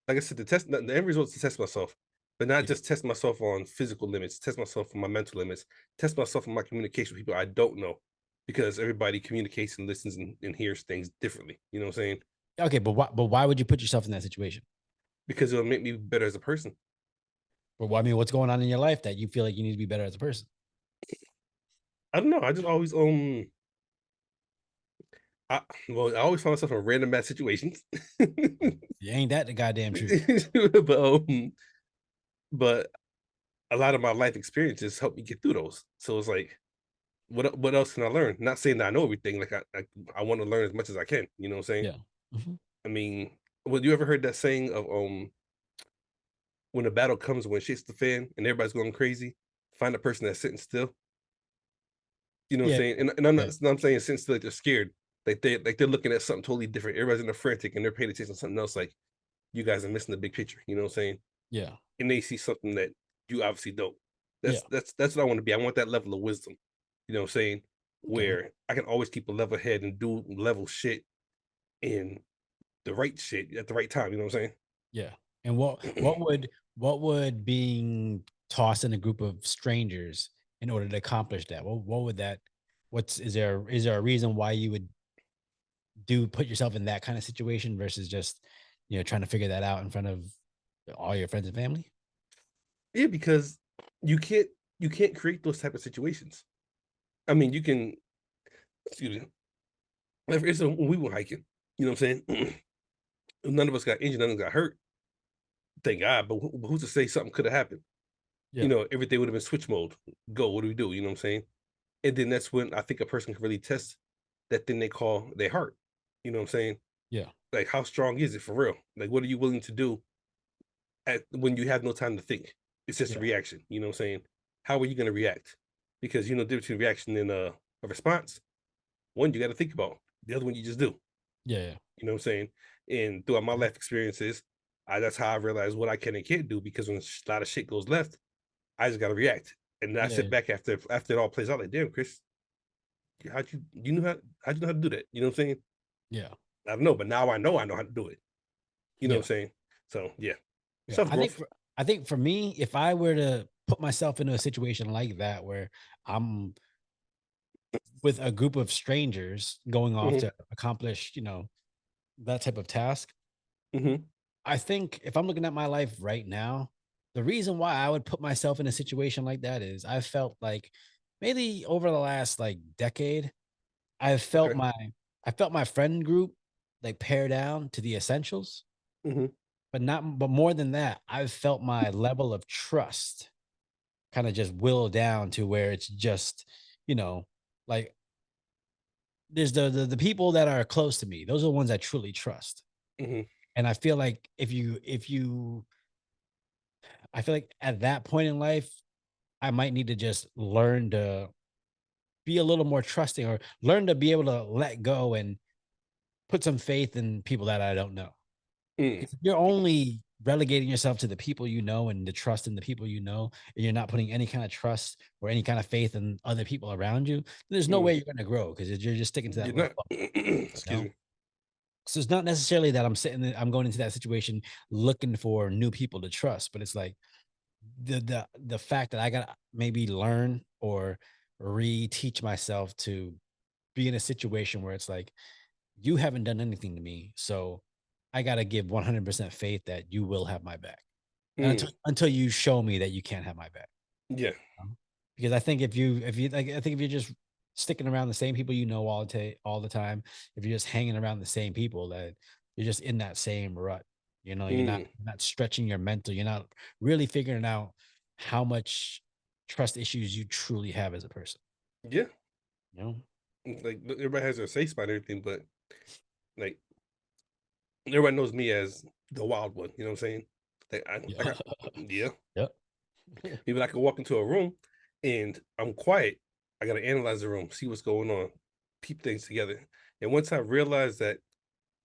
A: like I said, the end result is to test myself, but not
B: Yeah.
A: just test myself on physical limits, test myself on my mental limits, test myself on my communication with people I don't know, because everybody communicates and listens and hears things differently. You know what I'm saying?
B: Okay, but why would you put yourself in that situation?
A: Because it'll make me better as a person.
B: But I mean, what's going on in your life that you feel like you need to be better as a person?
A: I don't know. I just always I well, I always find myself in random bad situations.
B: You ain't that the goddamn truth.
A: but but a lot of my life experiences help me get through those. So it's like, what else can I learn? Not saying that I know everything. Like I want to learn as much as I can. You know what I'm saying?
B: Yeah. Mhm.
A: I mean, well, you ever heard that saying of when the battle comes when shit's the fan and everybody's going crazy, find a person that's sitting still. You know what I'm
B: Yeah.
A: saying? And I'm
B: Yeah.
A: not I'm saying sitting still like they're scared. Like they're looking at something totally different. Everybody's in a frantic and they're paying attention to something else. Like you guys are missing the big picture. You know what I'm saying?
B: Yeah.
A: And they see something that you obviously don't.
B: Yeah.
A: That's what I want to be. I want that level of wisdom. You know what I'm saying?
B: Okay.
A: Where I can always keep a level head and do level shit and the right shit at the right time. You know what I'm
B: Yeah. And
A: saying?
B: what would being tossed in a group of strangers in order to accomplish that? What would that what's is there a reason why you would put yourself in that kind of situation versus just, trying to figure that out in front of all your friends and family?
A: Yeah, because you can't you can't create those type of situations. I mean, you can excuse me. Like, for instance, when we were hiking, you know what I'm saying? None of us got injured, none of us got hurt. Thank God. But who's to say something could have happened? You
B: Yeah.
A: know, everything would have been switch mode. Go, what do we do? You know what I'm saying? And then that's when I think a person can really test that thing they call their heart. You know what I'm saying?
B: Yeah.
A: Like, how strong is it for real? Like, what are you willing to do when you have no time to think? It's just a
B: Yeah.
A: reaction. You know what I'm saying? How are you going to react? Because you know, the difference between reaction and a response. One, you got to think about. The other one, you just do.
B: Yeah. Yeah.
A: You know what I'm saying? And throughout my
B: Okay.
A: life experiences, that's how I realized what I can and can't do. Because when a lot of shit goes left, I just got to react. And then I
B: Yeah.
A: sit
B: Yeah.
A: back after it all plays out. Like, damn, Chris, how'd you know how to do that? You know what I'm saying?
B: Yeah.
A: I don't know, but now I know how to do it. You know what
B: Yeah.
A: I'm saying? So yeah,
B: Yeah.
A: self growth.
B: I think for me, if I were to put myself into a situation like that where I'm with a group of strangers going off
A: Hmm.
B: to accomplish, that type of task,
A: Hmm.
B: I think if I'm looking at my life right now, the reason why I would put myself in a situation like that is I felt like maybe over the last like decade, I felt
A: Okay.
B: my I felt my friend group like pare down to the essentials,
A: Hmm.
B: but more than that, I've felt my level of trust kind of just will down to where it's just, you know, like there's the people that are close to me. Those are the ones I truly trust.
A: Hmm.
B: And I feel like I feel like at that point in life, I might need to just learn to be a little more trusting or learn to be able to let go and put some faith in people that I don't know.
A: Mm.
B: Because if you're only relegating yourself to the people you know and the trust in the people you know, and you're not putting any kind of trust or any kind of faith in other people around you, there's no
A: Mm.
B: way you're going to grow because you're just sticking to that
A: You're
B: little
A: not.
B: bubble, you
A: Excuse
B: know?
A: me.
B: So it's not necessarily that I'm going into that situation looking for new people to trust, but it's like the fact that I gotta maybe learn or reteach myself to be in a situation where it's like you haven't done anything to me, so I gotta give 100% faith that you will have my back
A: Mm.
B: until you show me that you can't have my back.
A: Yeah.
B: Because I think if you like, I think if you're just sticking around the same people you know all the time, if you're just hanging around the same people, that you're just in that same rut.
A: Mm.
B: You're not stretching your mental. You're not really figuring out how much trust issues you truly have as a person.
A: Yeah.
B: You know?
A: Like everybody has their safe spot and everything, but like everybody knows me as the wild one. You know what I'm saying?
B: Yeah.
A: Like I yeah.
B: Yep.
A: Maybe I could walk into a room and I'm quiet. I got to analyze the room, see what's going on, keep things together. And once I realize that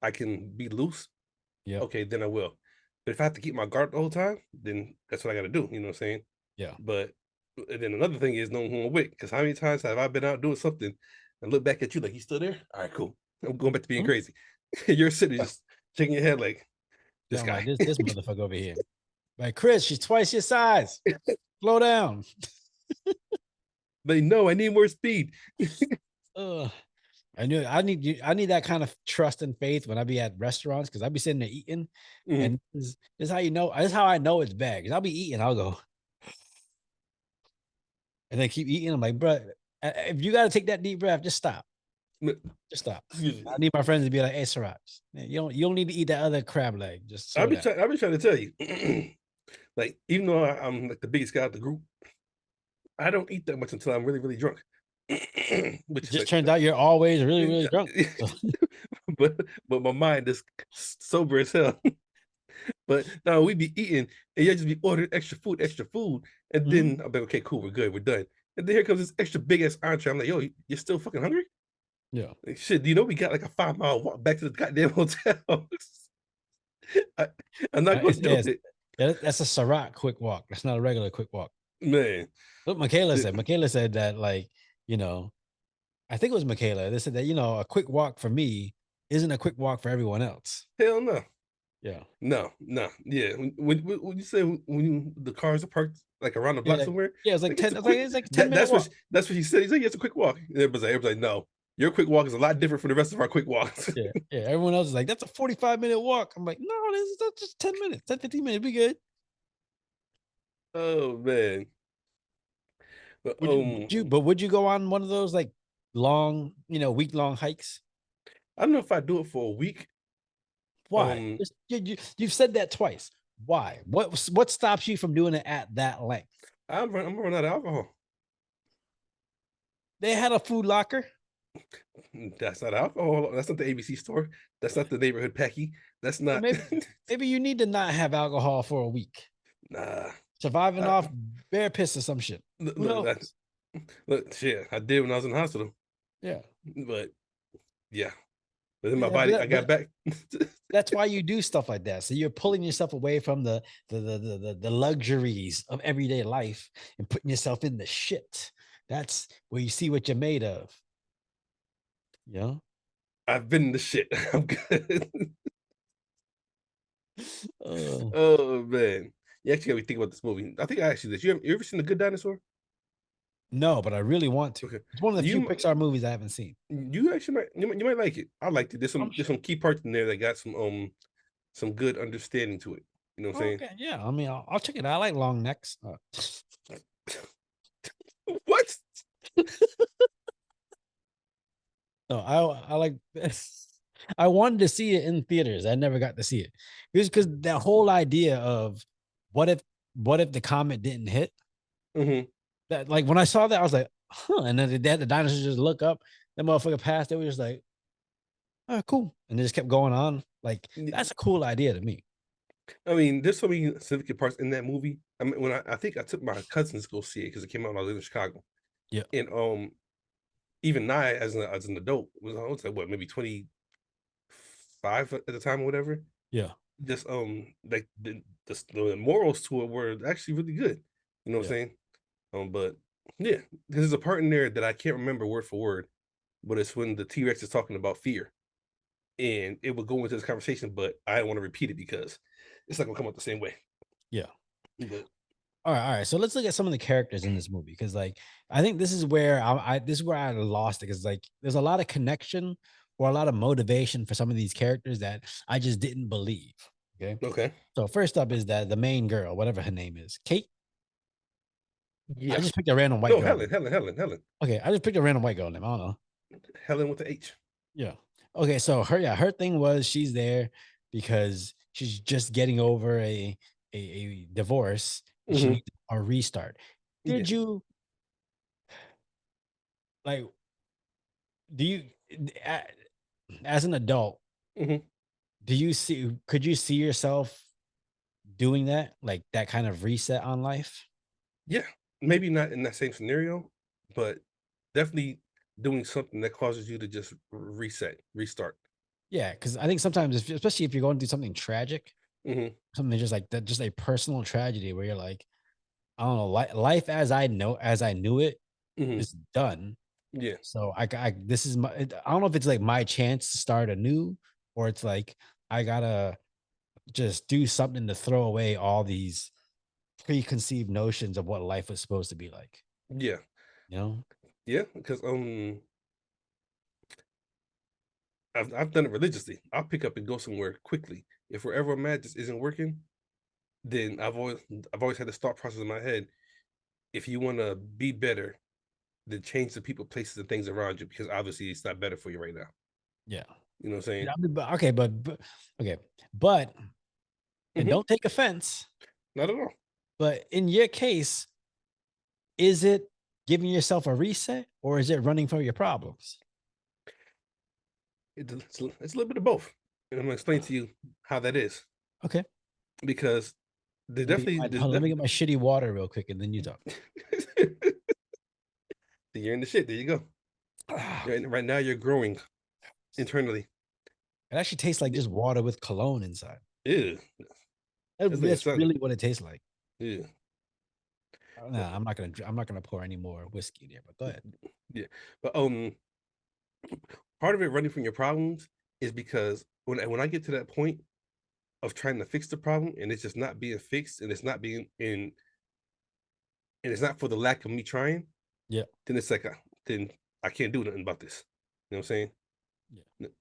A: I can be loose,
B: Yep.
A: okay, then I will. But if I have to keep my guard the whole time, then that's what I got to do. You know what I'm saying?
B: Yeah.
A: But and then another thing is knowing who I'm with. Because how many times have I been out doing something and look back at you like, you still there? All right, cool. I'm going back to being
B: Mhm.
A: crazy. You're sitting
B: Yeah.
A: just shaking your head like,
B: Yeah,
A: this
B: I'm like
A: guy.
B: this motherfucker over here. Like Chris, she's twice your size. Slow down.
A: Like, no, I need more speed.
B: Ugh. I need that kind of trust and faith when I be at restaurants because I be sitting there eating,
A: Mhm.
B: and this is how you know. This is how I know it's bad. Because I'll be eating, I'll go and then keep eating. I'm like, bro, if you got to take that deep breath, just stop. Just stop.
A: Excuse
B: I
A: me.
B: need my friends to be like, hey, Sarath, man, you don't need to eat that other crab leg. Just slow down.
A: I be trying to tell you. Like, even though I'm like the biggest guy of the group, I don't eat that much until I'm really, really drunk. Which
B: It
A: is
B: just
A: like,
B: turns out you're always really, really drunk. So,
A: but my mind is sober as hell. But no, we be eating and you just be ordering extra food, and
B: mhm.
A: then I'm like, okay, cool, we're good, we're done. And then here comes this extra big ass entree. I'm like, yo, you're still fucking hungry?
B: Yeah.
A: Like, shit, do you know we got like a 5 mile walk back to the goddamn hotel? I, I'm not going to do
B: It's,
A: it,
B: yeah, that's a Sarath quick walk. That's not a regular quick walk.
A: man.
B: Look, Michaela said. Michaela said that, like, you know, I think it was Michaela. They said that, a quick walk for me isn't a quick walk for everyone else.
A: Hell no.
B: Yeah.
A: No, no, yeah. When you say when the cars are parked like around the block
B: Yeah.
A: somewhere,
B: Yeah. It's like
A: like it's
B: 10,
A: a quick.
B: it's like 10
A: That
B: minute walk.
A: that's what he said. He's like, yeah, it's a quick walk. And everybody's like, no, your quick walk is a lot different from the rest of our quick walks.
B: Yeah. Yeah. Everyone else is like, that's a 45-minute walk. I'm like, no, this is just 10 minutes, 10, 15 minutes. Be good.
A: Oh man, but
B: Would you go on one of those like long, week long hikes?
A: I don't know if I do it for a week.
B: Why? You've said that twice. Why? What stops you from doing it at that length?
A: I'm running out of alcohol.
B: They had a food locker.
A: That's not alcohol. That's not the ABC store. That's not the neighborhood Pecky. That's
B: So
A: not.
B: maybe you need to not have alcohol for a week.
A: Nah.
B: Surviving
A: I,
B: off bear piss or some shit.
A: look,
B: Who
A: look,
B: knows?
A: look, shit. I did when I was in the hospital,
B: Yeah.
A: but yeah. But then my
B: Yeah,
A: body, I got
B: but
A: back.
B: that's why you do stuff like that. So you're pulling yourself away from the luxuries of everyday life and putting yourself in the shit. That's where you see what you're made of. Yeah.
A: I've been in the shit. I'm good.
B: Oh.
A: Oh man, you actually got me thinking about this movie. I think I actually did. You ever seen The Good Dinosaur?
B: No, but I really want to.
A: Okay,
B: It's one of the few
A: you
B: Pixar movies I haven't seen.
A: you actually you might like it. I liked it.
B: I'm
A: There's
B: sure.
A: some key parts in there that got some good understanding to it. You know what I'm saying?
B: Okay, yeah. I mean, I'll check it out. I like long necks.
A: What?
B: No, I like this. I wanted to see it in theaters. I never got to see it. It was because that whole idea of what if what if the comet didn't hit?
A: Hmm.
B: That, like, when I saw that, I was like, huh. And then the dinosaurs just look up, that motherfucker passed. They were just like, oh, cool. And they just kept going on. Like, that's a cool idea to me.
A: I mean, there's so many significant parts in that movie. I mean, when I think I took my cousins to go see it because it came out when I was in Chicago,
B: Yeah.
A: and even I as an adult I was like what maybe 25 at the time or whatever.
B: Yeah.
A: Just like the morals to it were actually really good. You know what I'm
B: Yeah.
A: saying? But yeah, there's a part in there that I can't remember word for word, but it's when the T-Rex is talking about fear, and it would go into this conversation, but I don't want to repeat it because it's not gonna come out the same way.
B: Yeah.
A: But
B: All right. So let's look at some of the characters in this movie, because, like, I think this is where this is where I lost it, because, like, there's a lot of connection or a lot of motivation for some of these characters that I just didn't believe. Okay.
A: okay,
B: So first up is that the main girl, whatever her name is, Kate. I
A: yeah,
B: just picked a random white
A: no,
B: girl
A: Helen,
B: name.
A: Helen,
B: Okay, I just picked a random white girl name. I don't know.
A: Helen with the H.
B: Yeah. Okay, so her thing was she's there because she's just getting over a divorce and she
A: Hmm.
B: needs a restart.
A: Yeah,
B: Did you, like, do you a- as an adult,
A: hmm,
B: could you see yourself doing that, like that kind of reset on life?
A: yeah. Maybe not in that same scenario, but definitely doing something that causes you to just reset, restart.
B: Yeah, because I think sometimes, especially if you're going through something tragic,
A: Hmm.
B: something just like that, just a personal tragedy where you're like, I don't know, life as I knew it
A: Hmm.
B: is done.
A: Yeah,
B: So this is I don't know if it's like my chance to start anew, or it's like I gotta just do something to throw away all these preconceived notions of what life was supposed to be like.
A: yeah,
B: You know?
A: yeah. Because I've done it religiously. I'll pick up and go somewhere quickly. If wherever I'm at just isn't working, then I've always had this thought process in my head. If you want to be better, then change the people, places, and things around you because obviously it's not better for you right now.
B: Yeah.
A: You know what I'm saying?
B: Yeah, I mean, but okay, but okay, but and
A: Hmm.
B: don't take offense,
A: Not at all.
B: but in your case, is it giving yourself a reset or is it running from your problems?
A: It's a little bit of both, and I'm gonna explain to you how that is
B: Okay.
A: because
B: Hold on, let me get my shitty water real quick and then you talk.
A: you're in the shit. There you go.
B: Ah,
A: Right now, you're growing internally.
B: it actually tastes like
A: Yeah,
B: just water with cologne inside.
A: Yeah, that's like it
B: That's
A: sounds.
B: really what it tastes like.
A: Yeah,
B: No,
A: but
B: I'm not gonna pour any more whiskey there. But go ahead.
A: yeah, but part of it running from your problems is because when I get to that point of trying to fix the problem and it's just not being fixed and it's not being in and it's not for the lack of me trying,
B: Yeah,
A: then it's like then I can't do nothing about this. You know what I'm saying?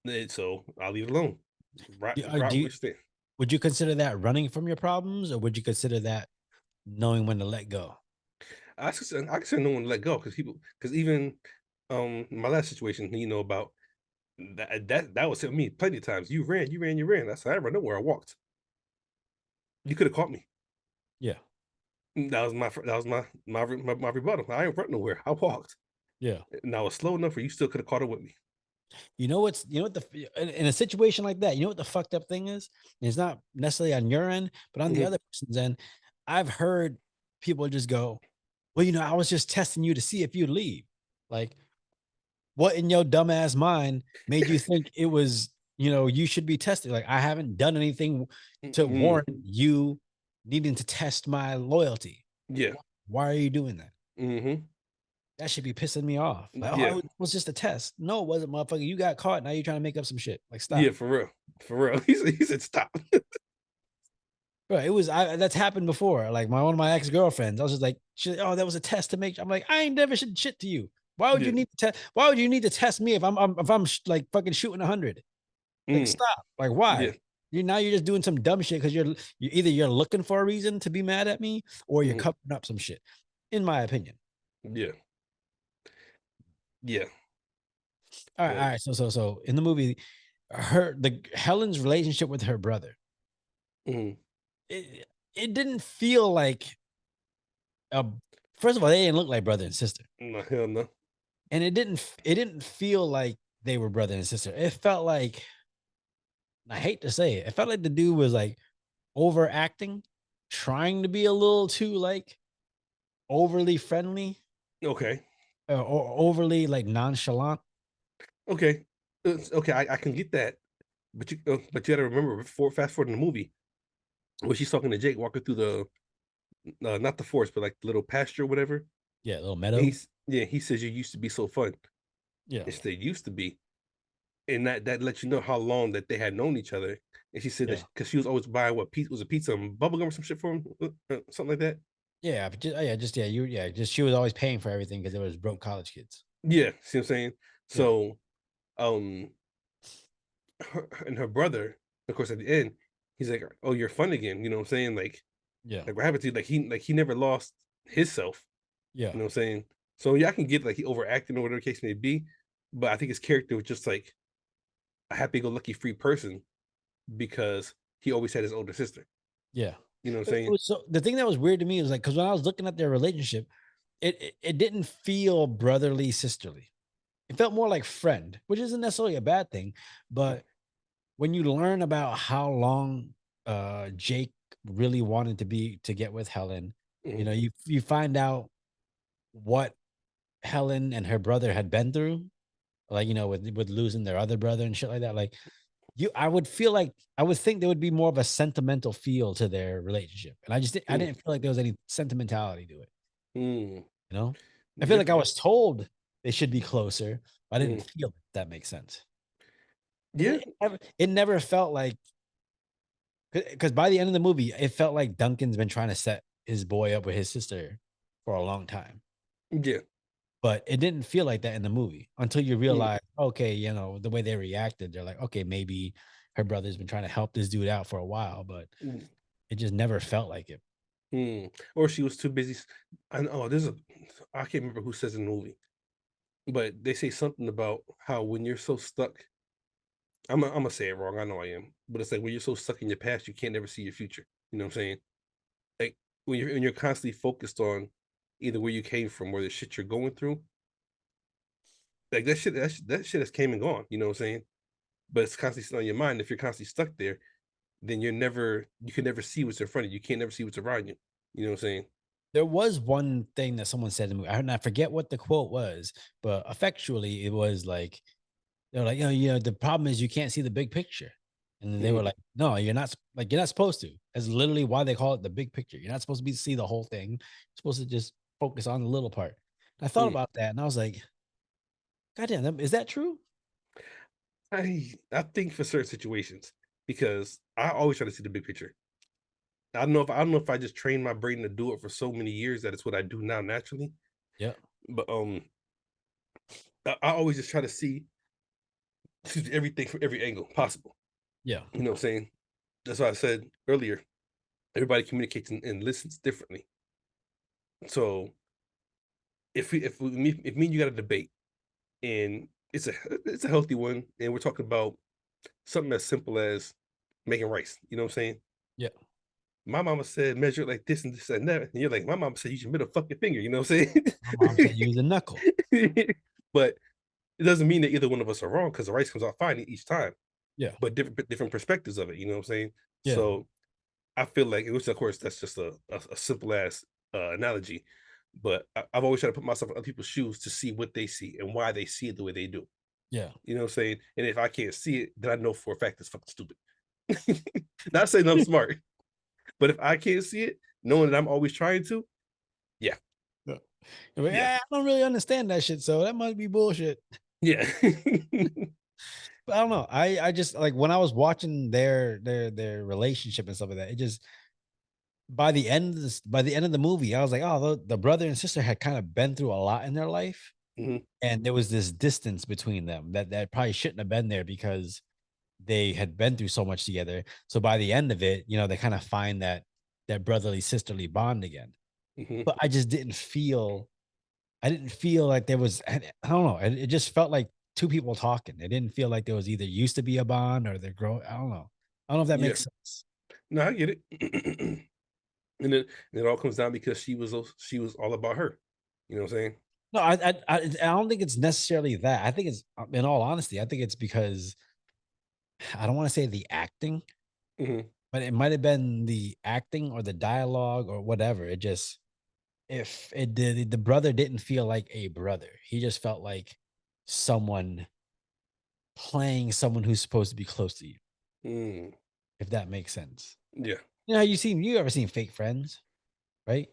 B: yeah.
A: So I'll leave it alone.
B: Do
A: Right
B: you
A: where stand.
B: would you consider that running from your problems, or would you consider that knowing when to let go?
A: I consider no one to let go because even my last situation, about that was hit me plenty of times. You ran. That's I didn't run nowhere. I walked. You could have caught me.
B: Yeah,
A: That was my rebuttal. I ain't run nowhere. I walked,
B: yeah.
A: and I was slow enough where you still could have caught up with me.
B: You know what in a situation like that, you know what the fucked up thing is? It's not necessarily on your end, but on the
A: Hmm.
B: other person's end. I've heard people just go, "Well, I was just testing you to see if you'd leave." Like, what in your dumbass mind made you think it was, you should be tested? Like, I haven't done anything to
A: Hmm.
B: warrant you needing to test my loyalty.
A: Yeah.
B: Why are you doing that?
A: Hmm.
B: That should be pissing me off. Like,
A: Yeah.
B: oh, it was just a test. No, it wasn't, motherfucker. You got caught. Now you're trying to make up some shit. Like,
A: Yeah.
B: stop.
A: For real. For real. He said stop.
B: Bro, that's happened before. Like one of my ex-girlfriends. I was just like, oh, that was a test to make. I'm like, I ain't never should shit to you. Why would you
A: Yeah.
B: need to test? Why would you need to test me if I'm like fucking shooting 100? Like,
A: Mm.
B: stop. Like,
A: Yeah.
B: why? You're just doing some dumb shit because you're looking for a reason to be mad at me, or you're
A: Hmm.
B: covering up some shit, in my opinion.
A: Yeah. Yeah.
B: All
A: But
B: right. So in the movie, the Helen's relationship with her brother,
A: mm,
B: it didn't feel like a. First of all, they didn't look like brother and sister,
A: no, hell no.
B: and it didn't feel like they were brother and sister. It felt like, I hate to say it, it felt like the dude was like overacting, trying to be a little too like overly friendly,
A: Okay.
B: or overly like nonchalant.
A: Okay. Okay. I can get that, but you got to remember before fast forward in the movie when she's talking to Jake walking through the not the forest but like the little pasture or whatever.
B: Yeah, little
A: And
B: meadow.
A: he says you used to be so fun.
B: Yeah,
A: It's they used to be, and that lets you know how long that they had known each other. And she said that
B: yeah,
A: because she was always buying what pizza was a pizza and bubble gum or some shit for him, something like that.
B: yeah. But just she was always paying for everything because it was broke college kids.
A: Yeah, see what I'm saying.
B: Yeah,
A: So, um, and her brother, of course, at the end, he's like, "Oh, you're fun again." You know what I'm saying?
B: yeah,
A: Like what happened to you? Like he never lost his self.
B: yeah.
A: You know what I'm saying? So yeah, I can get like he overacting or whatever the case may be, but I think his character was just like a happy-go-lucky free person because he always had his older sister.
B: Yeah.
A: You know what I'm
B: It
A: saying?
B: was so the thing that was weird to me was like, because when I was looking at their relationship, it didn't feel brotherly, sisterly. It felt more like friend, which isn't necessarily a bad thing. But when you learn about how long Jake really wanted to get with Helen,
A: Mhm,
B: you find out what Helen and her brother had been through, like, with losing their other brother and shit like that. Like, I would feel like I would think there would be more of a sentimental feel to their relationship. And I
A: mm,
B: didn't feel like there was any sentimentality to it,
A: mm.
B: you know? I feel
A: Yeah,
B: like I was told they should be closer. But I didn't
A: mm.
B: feel it, if that makes sense. And
A: Yeah,
B: it never felt like, because by the end of the movie, it felt like Duncan's been trying to set his boy up with his sister for a long time.
A: yeah,
B: But it didn't feel like that in the movie until you
A: mm,
B: realize, okay, the way they reacted, they're like, okay, maybe her brother's been trying to help this dude out for a while, but
A: mm,
B: it just never felt like it.
A: or she was too busy. I know there's a I can't remember who says in the movie, but they say something about how when you're so stuck, I'm gonna say it wrong. I know I am, but it's like when you're so stuck in your past, you can't never see your future. You know what I'm saying? Like when you're constantly focused on either where you came from or the shit you're going through, like that shit has came and gone. You know what I'm saying? But it's constantly still on your mind. If you're constantly stuck there, then you can never see what's in front of you. You can't never see what's around you. You know what I'm saying?
B: There was one thing that someone said to me, and I forget what the quote was, but effectually it was like, they're like, the problem is you can't see the big picture. And then they were
A: Mhm.
B: like, no, you're not supposed to. That's literally why they call it the big picture. You're not supposed to be see the whole thing. You're supposed to just focus on the little part. I thought
A: Mm.
B: about that and I was like, God damn, is that true?
A: I think for certain situations, because I always try to see the big picture. I don't know if I just trained my brain to do it for so many years that it's what I do now naturally.
B: Yeah.
A: But I always just try to see everything from every angle possible.
B: Yeah.
A: You know what I'm saying? That's why I said earlier, everybody communicates and listens differently. So if me and you got a debate and it's a healthy one, and we're talking about something as simple as making rice, you know what I'm saying?
B: Yeah.
A: My mama said measure it like this and this and that, and you're like, my mama said use your middle fucking finger, you know what I'm
B: My mom said use a knuckle.
A: saying? But it doesn't mean that either one of us are wrong because the rice comes out fine each time,
B: Yeah.
A: but different perspectives of it, you know what I'm saying?
B: Yeah.
A: So I feel like, which of course that's just a simple ass analogy, but I've always tried to put myself in other people's shoes to see what they see and why they see it the way they do.
B: Yeah.
A: You know what I'm saying? And if I can't see it, then I know for a fact it's fucking stupid. Not saying I'm smart, but if I can't see it, knowing that I'm always trying to, yeah,
B: Yeah. You're like,
A: yeah,
B: I don't really understand that shit. So that must be bullshit.
A: yeah.
B: But I don't know. I just like when I was watching their relationship and stuff like that, it just by the end of the movie, I was like, oh, the brother and sister had kind of been through a lot in their life.
A: Mhm,
B: And there was this distance between them that probably shouldn't have been there because they had been through so much together. So by the end of it, they kind of find that brotherly sisterly bond again.
A: mhm,
B: But I didn't feel like there was I don't know. It just felt like two people talking. It didn't feel like there was either used to be a bond or they're growing. I don't know. I don't know if that
A: yeah.
B: makes sense.
A: No, I get it. And it all comes down because she was all about her. You know what I'm saying?
B: No, I don't think it's necessarily that. I think it's in all honesty, I think it's because I don't want to say the acting,
A: Mhm,
B: but it might have been the acting or the dialogue or whatever. It just if it did the brother didn't feel like a brother. He just felt like someone playing someone who's supposed to be close to you,
A: mm,
B: if that makes sense.
A: yeah.
B: You know how you ever seen fake friends, right?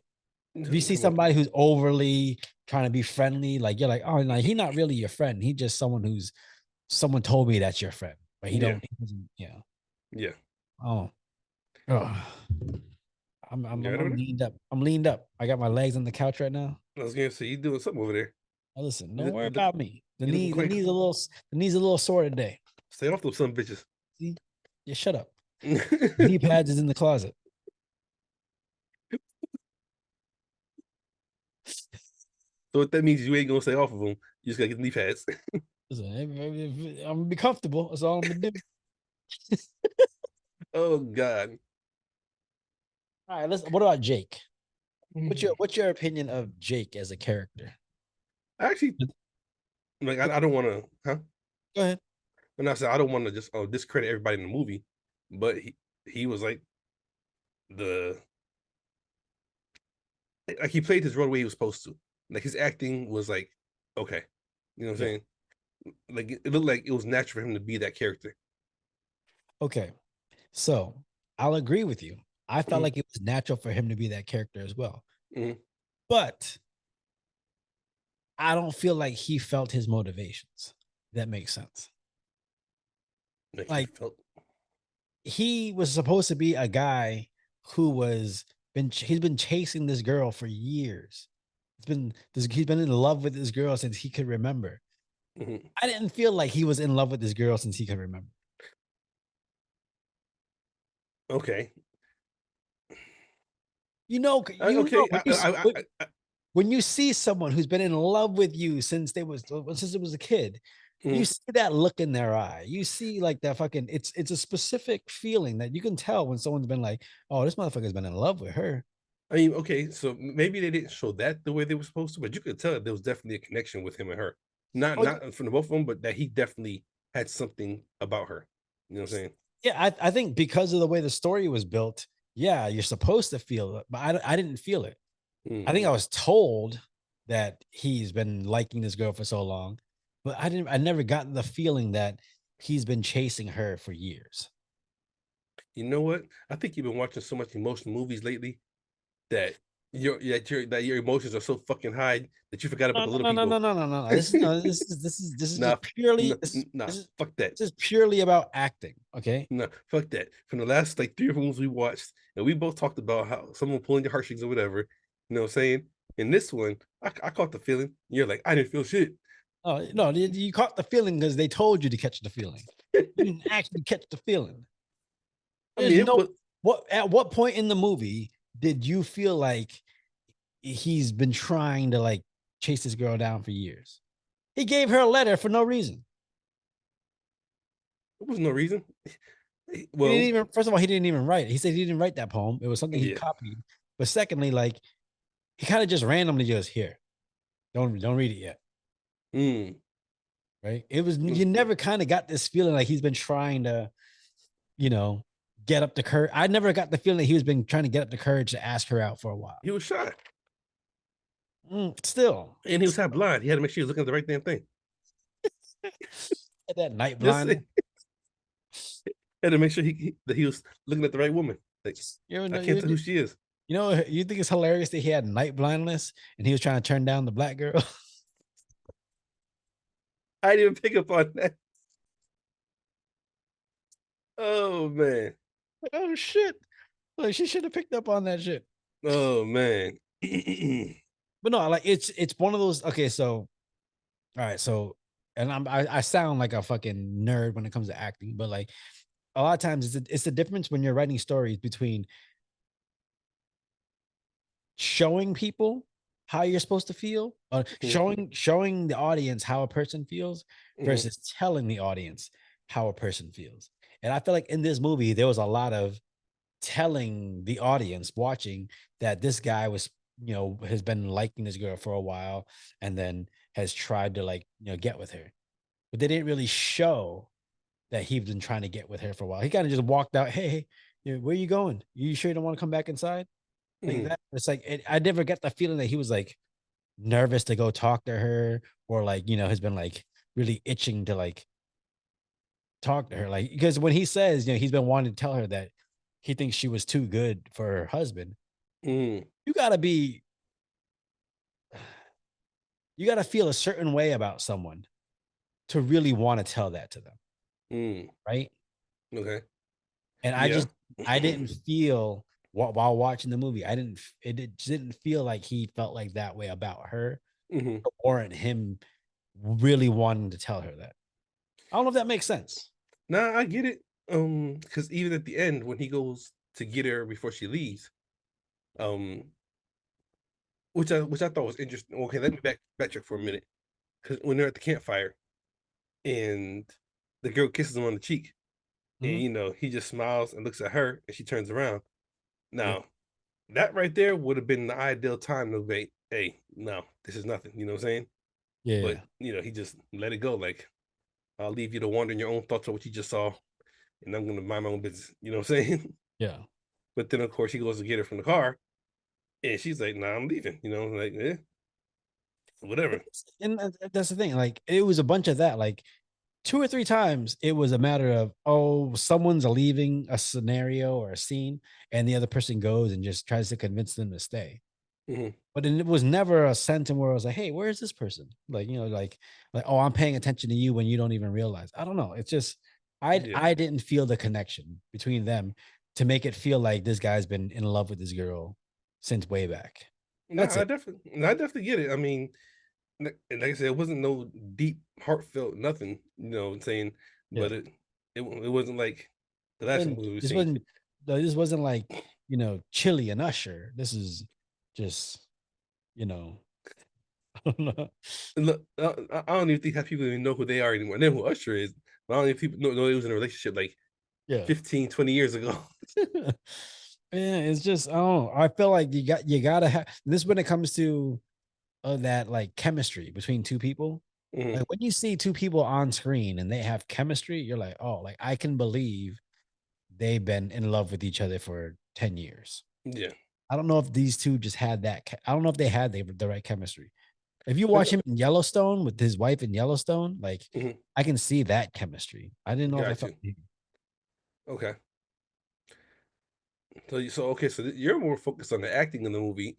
B: If you see
A: Well,
B: somebody who's overly trying to be friendly, like you're like, oh no, he's not really your friend. He's just someone told me that's your friend, but
A: yeah,
B: he doesn't, yeah.
A: yeah.
B: Oh, ugh.
A: You right over
B: I'm
A: there?
B: leaned up. I'm leaned up. I got my legs on the couch right now.
A: I was gonna say you doing something over there.
B: Now listen,
A: You
B: don't
A: look,
B: worry
A: you look,
B: about me.
A: you looking quite.
B: The knees a little sore today.
A: Stay off those some bitches.
B: See? Yeah, shut up. Knee pads is in the closet.
A: So what that means is you ain't gonna stay off of them. You just gotta get knee pads.
B: Listen, I'm gonna be comfortable. That's all I'm gonna do.
A: Oh God.
B: All right, listen. What about Jake?
A: Mm.
B: What's your opinion of Jake as a character?
A: Actually, like I don't want to, huh?
B: Go ahead.
A: And I said I don't want to just discredit everybody in the movie, but he was the like he played his role the way he was supposed to. Like his acting was like okay, you know what I'm
B: Yeah.
A: saying? Like it looked like it was natural for him to be that character.
B: Okay. So I'll agree with you. I felt
A: Mhm,
B: like it was natural for him to be that character as well.
A: mhm.
B: But I don't feel like he felt his motivations. That makes sense.
A: Like he
B: Like
A: felt
B: he was supposed to be a guy who he's been chasing this girl for years. He's been in love with this girl since he could remember.
A: mhm.
B: I didn't feel like he was in love with this girl since he could remember.
A: Okay.
B: You know
A: Okay.
B: when you see someone who's been in love with you since it was a kid, you
A: Mhm.
B: see that look in their eye. You see like that fucking it's a specific feeling that you can tell when someone's been like, oh, this motherfucker's been in love with her.
A: I mean, okay, so maybe they didn't show that the way they were supposed to, but you could tell that there was definitely a connection with him and her. Not
B: Oh,
A: not from the both of them, but that he definitely had something about her. You know what I'm saying?
B: yeah, I think because of the way the story was built, yeah, you're supposed to feel it, but I didn't feel it. I think I
A: Mm,
B: was told that he's been liking this girl for so long, but I never got the feeling that he's been chasing her for years.
A: You know what? I think you've been watching so much emotional movies lately that your emotions are so fucking high that you forgot about
B: No,
A: the
B: no,
A: little
B: no, no, no,
A: people.
B: no, no, no. This is
A: Nah,
B: just purely
A: nah, fuck that.
B: this is purely about acting. Okay.
A: No, fuck that. From the last like 3 or 4 movies we watched, and we both talked about how someone pulling your heartstrings or whatever. You know what I'm saying? In this one, I caught the feeling. You're like, I didn't feel shit.
B: Oh no, you caught the feeling because they told you to catch the feeling. You didn't actually catch the feeling.
A: I
B: There's
A: mean,
B: no
A: but
B: what at what point in the movie did you feel like he's been trying to like chase this girl down for years? He gave her a letter for no reason.
A: there was no reason.
B: He didn't
A: Well,
B: even, first of all, he didn't even write it. He said he didn't write that poem. It was something he
A: yeah.
B: copied. But secondly, like he kind of just randomly just here. Don't read it yet.
A: Mm,
B: Right. It was
A: mm.
B: you never kind of got this feeling like he's been trying to, you know, get up the courage. I never got the feeling that he was been trying to get up the courage to ask her out for a while.
A: He was shy,
B: Still,
A: and he was half blind. He had to make sure he was looking at the right damn thing.
B: that night
A: Just
B: blind.
A: had to make sure that he was looking at the right woman. Like,
B: You ever
A: I
B: know
A: can't tell who she is.
B: you know you think it's hilarious that he had night blindness and he was trying to turn down the black girl.
A: I didn't even pick up on that. Oh man.
B: Oh shit! Like she should have picked up on that shit.
A: Oh man.
B: But no, like it's one of those. Okay, so all right, so and I sound like a fucking nerd when it comes to acting, but like a lot of times it's the difference when you're writing stories between showing people how you're supposed to feel, or
A: Mhm,
B: showing the audience how a person feels
A: mhm,
B: versus telling the audience how a person feels. And I feel like in this movie there was a lot of telling the audience watching that this guy was, has been liking this girl for a while and then has tried to like, get with her. But they didn't really show that he's been trying to get with her for a while. He kind of just walked out, hey, where you going? You sure you don't want to come back inside? Like
A: mhm,
B: that. It's like I never get the feeling that he was like nervous to go talk to her or like, has been like really itching to like talk to her. Like, because when he says, he's been wanting to tell her that he thinks she was too good for her husband,
A: mhm,
B: you gotta be, you gotta feel a certain way about someone to really want to tell that to them.
A: mhm.
B: Right.
A: Okay.
B: And
A: Yeah.
B: I didn't feel while watching the movie, it didn't feel like he felt like that way about her
A: Mhm.
B: to warrant him really wanting to tell her that. I don't know if that makes sense.
A: Nah, I get it. Because even at the end, when he goes to get her before she leaves, um, which I thought was interesting. Okay, let me backtrack for a minute. Because when they're at the campfire and the girl kisses him on the cheek, and
B: Mhm.
A: he just smiles and looks at her, and she turns around.
B: Yeah.
A: Now, that right there would have been the ideal time to be, hey, no, this is nothing. You know what I'm saying? But
B: Yeah.
A: he just let it go. Like, I'll leave you to wander in your own thoughts of what you just saw, and I'm gonna mind my own business. You know what I'm saying?
B: Yeah.
A: But then of course he goes to get her from the car, and she's like, "Nah, I'm leaving." Like, whatever.
B: And that's the thing. Like, it was a bunch of that. Like, two or three times, it was a matter of, oh, someone's leaving a scenario or a scene, and the other person goes and just tries to convince them to stay.
A: Hmm.
B: But then it was never a sentence where I was like, "Hey, where is this person?" Like, like, "Oh, I'm paying attention to you when you don't even realize." I don't know. It's just
A: Yeah.
B: I didn't feel the connection between them to make it feel like this guy's been in love with this girl since way back. That's
A: Nah,
B: it.
A: I definitely get it. I mean, like I said, it wasn't no deep, heartfelt nothing. You know what I'm saying?
B: Yeah.
A: But it wasn't like the last
B: And
A: movie we've
B: this
A: seen.
B: wasn't this wasn't like, Chili and Usher. This is just, you know, I don't know.
A: And look, I don't even think half people even know who they are anymore. I know who Usher is, but I don't even people know he was in a relationship like
B: Yeah.
A: 15, 20 years ago.
B: Yeah, it's just I don't know. I feel like you gotta have this when it comes to that like chemistry between two people.
A: Hmm.
B: Like when you see two people on screen and they have chemistry, you're like, oh, like I can believe they've been in love with each other for 10 years.
A: Yeah.
B: I don't know if these two just had that. I don't know if they had the right chemistry. If you
A: And,
B: watch him in Yellowstone with his wife in Yellowstone, like
A: mhm,
B: I can see that chemistry. I didn't know if I
A: got
B: felt.
A: you. Okay. So okay, so you're more focused on the acting in the movie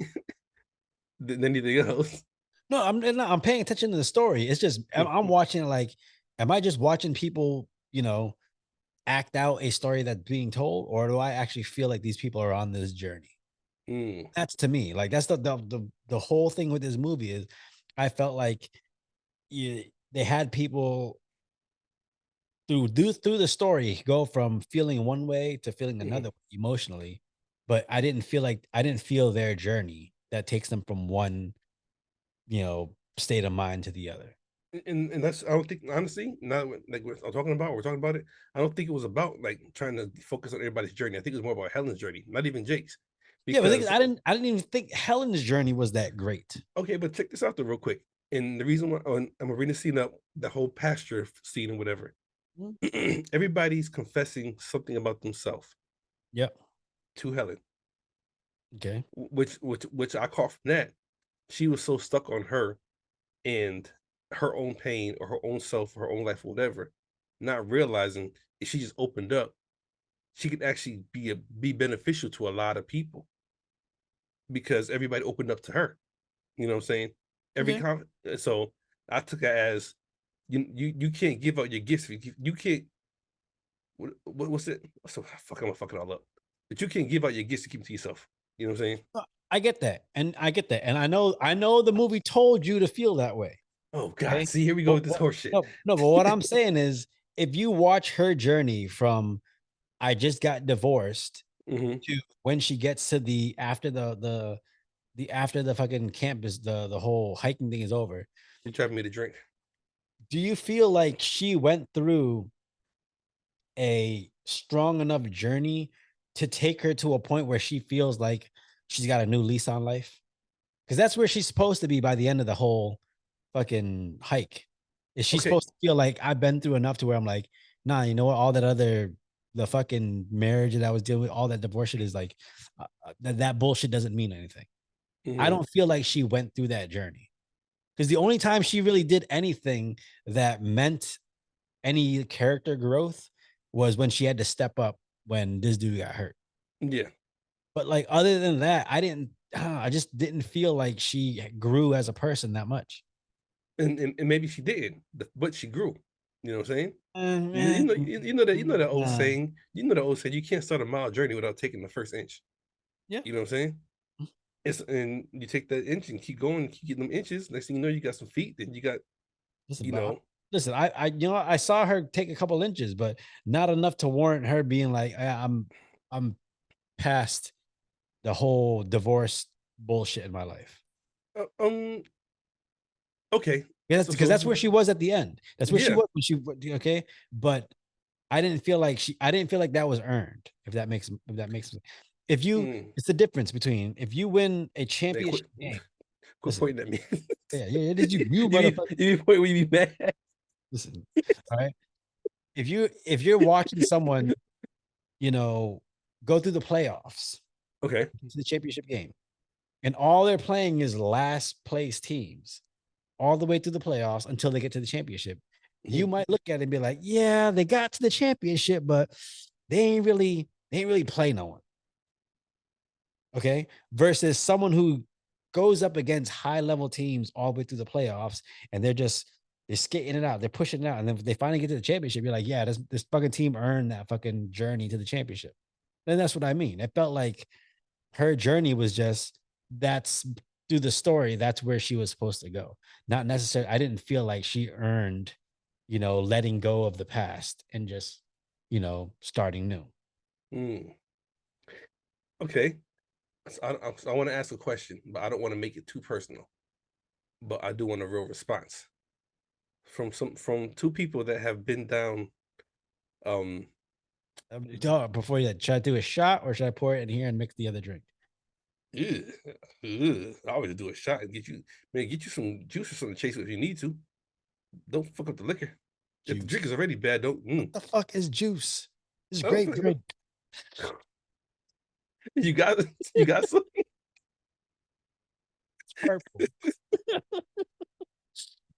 A: than anything else.
B: No, I'm paying attention to the story. It's just I'm watching it like, am I just watching people, act out a story that's being told, or do I actually feel like these people are on this journey?
A: Mm,
B: That's to me, like that's the whole thing with this movie is I felt like they had people through the story go from feeling one way to feeling
A: mhm.
B: another way emotionally, but I didn't feel their journey that takes them from one, state of mind to the other.
A: And that's I don't think honestly now like we're talking about it. I don't think it was about like trying to focus on everybody's journey. I think it was more about Helen's journey, not even Jake's,
B: Yeah, but
A: because
B: I didn't even think Helen's journey was that great.
A: okay, but check this out though real quick. And the reason why I'm reading the scene up, the whole pasture scene or whatever,
B: Mhm.
A: everybody's confessing something about themselves
B: Yep.
A: to Helen,
B: Okay.
A: which I caught from that. She was so stuck on her and her own pain or her own self, or her own life, or whatever, not realizing if she just opened up, she could actually be beneficial to a lot of people because everybody opened up to her. You know what I'm saying? Every
B: Okay.
A: con so I took it as you can't give out your gifts. You can't what's it? So fuck, I'm gonna fuck it all up. But you can't give out your gifts to keep it to yourself. You know what I'm saying?
B: I get that. And I get that. And I know the movie told you to feel that way.
A: Oh God,
B: Okay.
A: see, here we go
B: But
A: with this horse shit.
B: but what I'm saying is if you watch her journey from I just got divorced
A: Hmm.
B: to when she gets to the after the after the fucking camp is the whole hiking thing is over,
A: You driving me to drink.
B: do you feel like she went through a strong enough journey to take her to a point where she feels like she's got a new lease on life? Because that's where she's supposed to be by the end of the whole fucking hike. Is she
A: Okay.
B: supposed to feel like I've been through enough to where I'm like, nah, you know what? All that other the fucking marriage that I was dealing with, all that divorce shit is like that bullshit doesn't mean anything. I
A: Hmm.
B: don't feel like she went through that journey because the only time she really did anything that meant any character growth was when she had to step up when this dude got hurt.
A: Yeah.
B: But like other than that, I just didn't feel like she grew as a person that much.
A: And maybe she didn't, but she grew. You know what I'm saying?
B: Eh,
A: You know that old
B: nah.
A: saying. You know the old saying. You can't start a mile journey without taking the first inch.
B: Yeah.
A: You know what I'm saying? It's and you take that inch and keep going, keep getting them inches. Next thing you know, you got some feet. Then you got
B: Listen,
A: you
B: but
A: know.
B: listen, I saw her take a couple inches, but not enough to warrant her being like, I'm past the whole divorce bullshit in my life.
A: Uh, um. Okay.
B: Yeah, that's
A: So
B: because that's where she was at the end. That's where she
A: yeah.
B: was when okay. But I didn't feel like that was earned. If that makes if you
A: Mm,
B: it's the difference between if you win a
A: they
B: championship
A: quit.
B: game.
A: Quit
B: Listen,
A: pointing at me.
B: yeah, yeah, did you
A: you
B: motherfucker.
A: be point when you be mad.
B: Listen, all right. If you're watching someone, you know, go through the playoffs
A: Okay.
B: to the championship game, and all they're playing is last place teams all the way through the playoffs until they get to the championship. You
A: Mhm.
B: might look at it and be like, yeah, they got to the championship, but they ain't really play no one. Okay. Versus someone who goes up against high level teams all the way through the playoffs and they're skating it out, they're pushing it out. And then they finally get to the championship. You're like, yeah, this fucking team earned that fucking journey to the championship. And that's what I mean. It felt like her journey was just that's through the story, that's where she was supposed to go. Not necessarily, I didn't feel like she earned, letting go of the past and just, starting new.
A: Mm. Okay. So I want to ask a question, but I don't want to make it too personal. But I do want a real response from two people that have been down. Um,
B: Before you should I do a shot or should I pour it in here and mix the other drink?
A: ugh, ugh. I always do a shot and get you some juice or something to chase it if you need to. Don't fuck up the liquor. If the
B: Juice.
A: drink is already bad, don't.
B: What the fuck is juice? This is
A: I don't
B: grape
A: think-
B: drink.
A: you got you got some.
B: It's purple.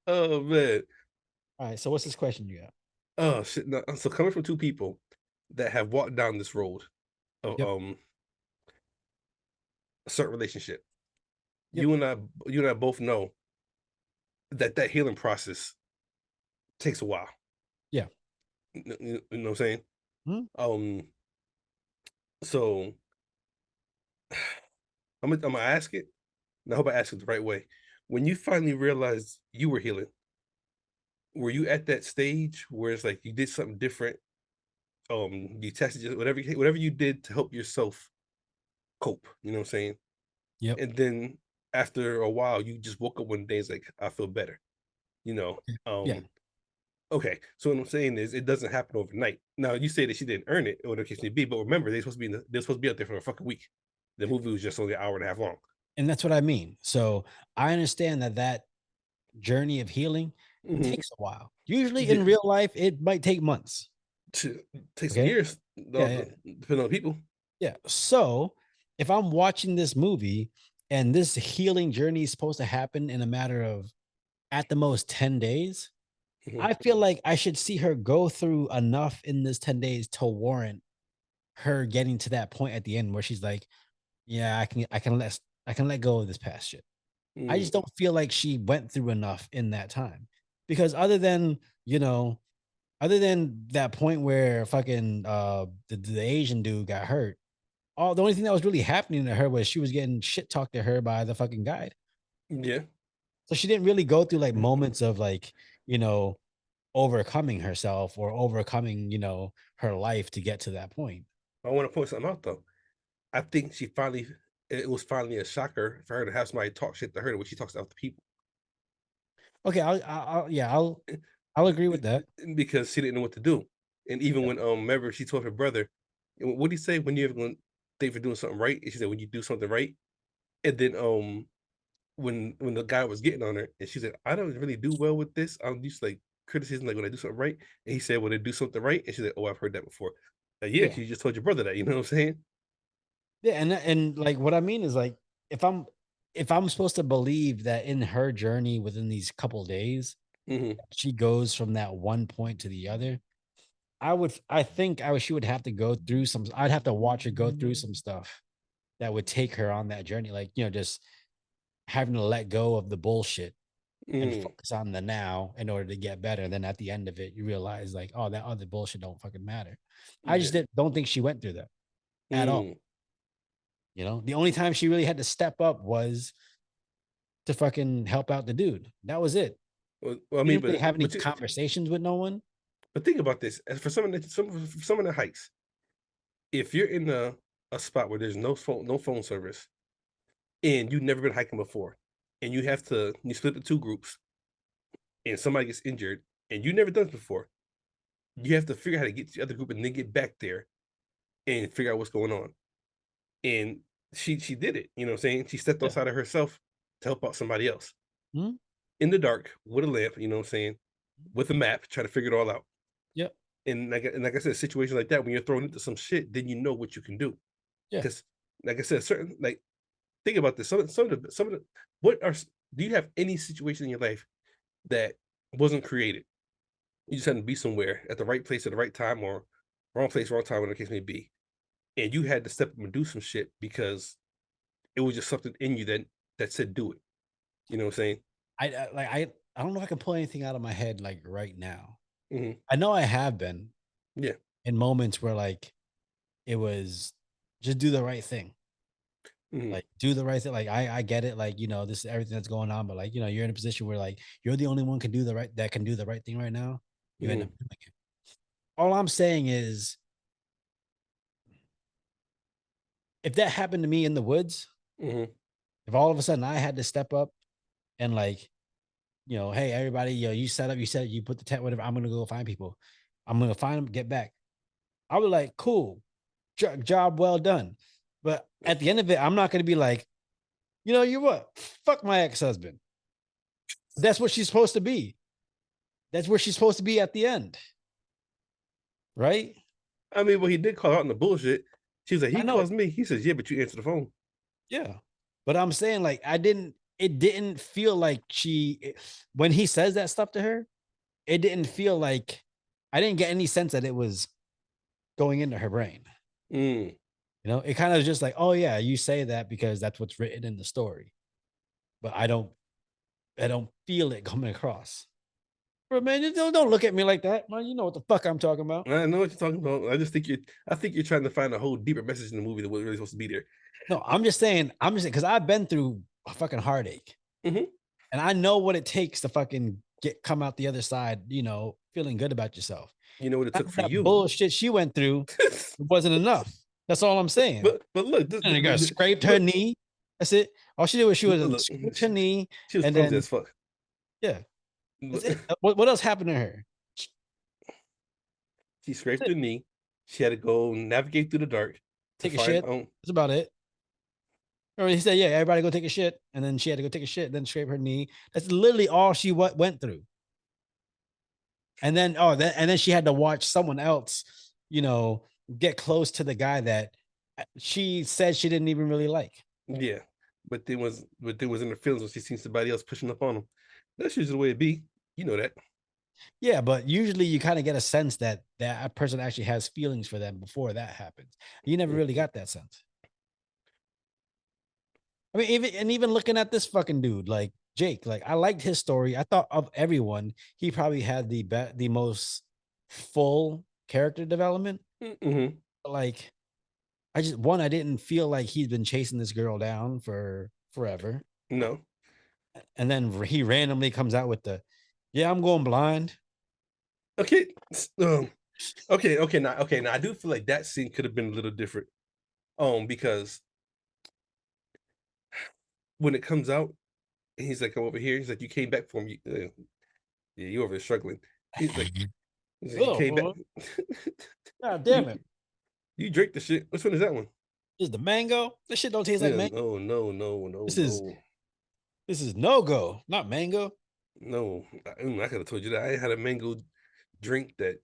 A: Oh man.
B: All right. So what's this question you got?
A: Oh shit. No, so coming from two people that have walked down this road of
B: Yep.
A: a certain relationship,
B: Yep.
A: you and I both know that that healing process takes a while.
B: Yeah.
A: You know what I'm saying?
B: Mhm.
A: Um, so I'm gonna ask it, and I hope I ask it the right way. When you finally realized you were healing, were you at that stage where it's like you did something different? You tested whatever you did to help yourself cope. You know what I'm saying?
B: Yep.
A: And then after a while, you just woke up one day, it's like I feel better. You know.
B: Okay. Yeah.
A: Um, okay. So what I'm saying is, it doesn't happen overnight. Now you say that she didn't earn it, or whatever the case may be, but remember, they're supposed to be out there for a fucking week. The movie was just only an hour and a half long.
B: And that's what I mean. So I understand that journey of healing
A: Hmm.
B: takes a while. Usually in
A: Yeah,
B: real life, it might take months.
A: to take some
B: Okay.
A: years,
B: Yeah. Yeah.
A: depending on the people.
B: Yeah. So if I'm watching this movie and this healing journey is supposed to happen in a matter of at the most 10 days,
A: Hmm.
B: I feel like I should see her go through enough in this 10 days to warrant her getting to that point at the end where she's like, yeah, I can let go of this past shit. I
A: Mm.
B: just don't feel like she went through enough in that time. Because you know, other than that point where fucking the Asian dude got hurt, the only thing that was really happening to her was she was getting shit talked to her by the fucking guide.
A: Yeah.
B: So she didn't really go through like moments of like, you know, overcoming herself or overcoming, her life to get to that point.
A: I want to point something out though. I think it was finally a shocker for her to have somebody talk shit to her the way she talks to other people.
B: Okay, yeah, I'll agree with that.
A: Because she didn't know what to do. And even
B: Yep.
A: when remember she told her brother, what did he say when you ever gonna think for doing something right? And she said when you do something right. And then when the guy was getting on her and she said, I don't really do well with this. I'm used to like criticism like when I do something right. And he said, when I do something right, and she said, oh, I've heard that before. Yeah,
B: Yeah.
A: she just told your brother that, you know what I'm saying?
B: Yeah, and like what I mean is like if I'm if I'm supposed to believe that in her journey within these couple days,
A: Hmm.
B: she goes from that one point to the other, I think she would have to go through I'd have to watch her go through some stuff that would take her on that journey. Like, just having to let go of the bullshit and
A: Mm.
B: focus on the now in order to get better. And then at the end of it, you realize like, oh, that other bullshit don't fucking matter. I just
A: Yeah.
B: don't think she went through that at all.
A: Mm.
B: The only time she really had to step up was to fucking help out the dude. That was it.
A: Well, I
B: She
A: mean,
B: didn't really have any
A: but
B: conversations with no one.
A: think about this. As for some of the hikes, if you're in a spot where there's no phone service and you've never been hiking before, and you split the two groups, and somebody gets injured, and you never done this before, you have to figure out how to get to the other group and then get back there and figure out what's going on. And she did it. You know what I'm saying? She stepped
B: Yeah.
A: outside of herself to help out somebody else
B: Mhm.
A: in the dark with a lamp. You know what I'm saying? With a map, try to figure it all out.
B: Yep.
A: And like I said, a situation like that, when you're thrown into some shit, then you know what you can do.
B: Yeah.
A: Because, like I said, certain like think about this. Some of the what are do you have any situation in your life that wasn't created? You just had to be somewhere at the right place at the right time, or wrong place, wrong time, whatever the case may be. And you had to step up and do some shit because it was just something in you that said do it. You know what I'm saying?
B: I don't know if I can pull anything out of my head like right now.
A: Hmm.
B: I know I have been
A: Yeah.
B: in moments where like it was just do the right thing.
A: Hmm.
B: Like do the right thing. Like I get it. Like, this is everything that's going on, but like, you're in a position where like you're the only one that can do the right thing right now. You end
A: Hmm.
B: up doing it. All I'm saying is if that happened to me in the woods,
A: Hmm.
B: if all of a sudden I had to step up and like, hey, everybody, you set up, you said you put the tent, whatever, I'm gonna go find people. I'm gonna find them, get back. I was like, cool, job well done. But at the end of it, I'm not gonna be like, you what? Fuck my ex-husband. That's what she's supposed to be. That's where she's supposed to be at the end, right?
A: I mean, well, he did call out on the bullshit. She was like, he
B: I know,
A: calls me. He says, yeah, but you answer the phone.
B: yeah. But I'm saying like it didn't feel like when he says that stuff to her, it didn't feel like I didn't get any sense that it was going into her brain.
A: Mm.
B: It kind of just like, oh yeah, you say that because that's what's written in the story, but I don't feel it coming across. Bro, man, you don't look at me like that, man. You know what the fuck I'm talking about.
A: I know what you're talking about. I think you're trying to find a whole deeper message in the movie that was really supposed to be there.
B: No, I'm just saying because I've been through a fucking heartache,
A: Hmm.
B: and I know what it takes to fucking come out the other side, feeling good about yourself.
A: You know what it took for
B: That
A: you.
B: bullshit she went through, it wasn't enough. That's all I'm saying.
A: But look,
B: And the girl scraped her
A: look,
B: knee. That's it. All she did was she was
A: look,
B: scraped her knee,
A: she was
B: and
A: clumsy
B: then
A: as fuck.
B: yeah, that's
A: Look,
B: it. What else happened to her?
A: she scraped her knee. She had to go navigate through the dark to
B: Take a
A: find
B: shit. That's about it. Or he said, "Yeah, everybody go take a shit," and then she had to go take a shit, then scrape her knee. That's literally all she went through. And then she had to watch someone else, you know, get close to the guy that she said she didn't even really like.
A: Yeah. But there was in the feelings when she seen somebody else pushing up on him. That's usually the way it be. You know that.
B: Yeah, but usually you kind of get a sense that that person actually has feelings for them before that happens. You never really
A: Mhm.
B: got that sense. I mean, even looking at this fucking dude, like Jake, like I liked his story. I thought of everyone, he probably had the most full character development.
A: Mhm.
B: Like I didn't feel like he'd been chasing this girl down for forever.
A: No.
B: And then he randomly comes out with yeah, I'm going blind.
A: Okay. Okay, now I do feel like that scene could have been a little different. Because when it comes out, and he's like, "Come over here." He's like, "You came back for me. Yeah, you over there struggling." He's like, he's like, "You came back.
B: Oh, God damn
A: you
B: it.
A: you drink the shit. Which one is that one?"
B: This is the mango. This shit don't taste like
A: Yeah,
B: mango.
A: no, no, no, no,
B: This is
A: no,
B: this is no go, not mango.
A: no. I could have told you that. I had a mango drink that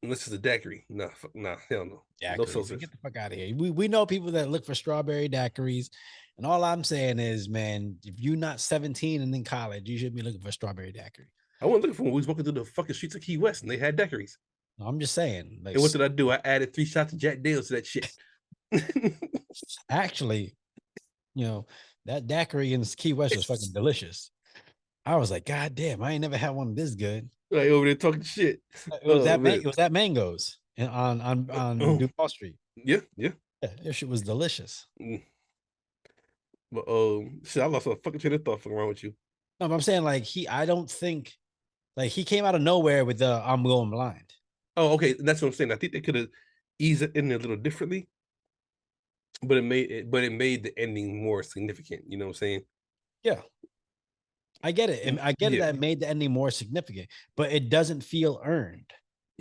A: unless it's a daiquiri. Nah, nah, hell no. No
B: Daiquiris.
A: seltzers.
B: Get the fuck out of here. We know people that look for strawberry daiquiris. And all I'm saying is, man, if you're not 17 and in college, you should be looking for strawberry daiquiri.
A: I wasn't looking for when we was walking through the fucking streets of Key West and they had daiquiris.
B: No, I'm just saying, like
A: And what did I do? I added 3 shots of Jack Daniels to that shit.
B: actually, you know, that daiquiri in Key West was fucking delicious. I was like, God damn, I ain't never had one this good.
A: Like over there talking shit. Oh
B: It
A: man.
B: was that mangoes on
A: Oh,
B: Duval Street.
A: yeah, yeah.
B: Yeah, that shit was delicious.
A: Mm. But shit, I lost a fucking train of thought fucking around with you.
B: No, but I'm saying like I don't think like he came out of nowhere with the I'm going blind.
A: Oh, okay. That's what I'm saying. I think they could have eased it in a little differently, but it made the ending more significant. You know what I'm saying?
B: Yeah, I get it. And I get it
A: Yeah.
B: that it made the ending more significant, but it doesn't feel earned.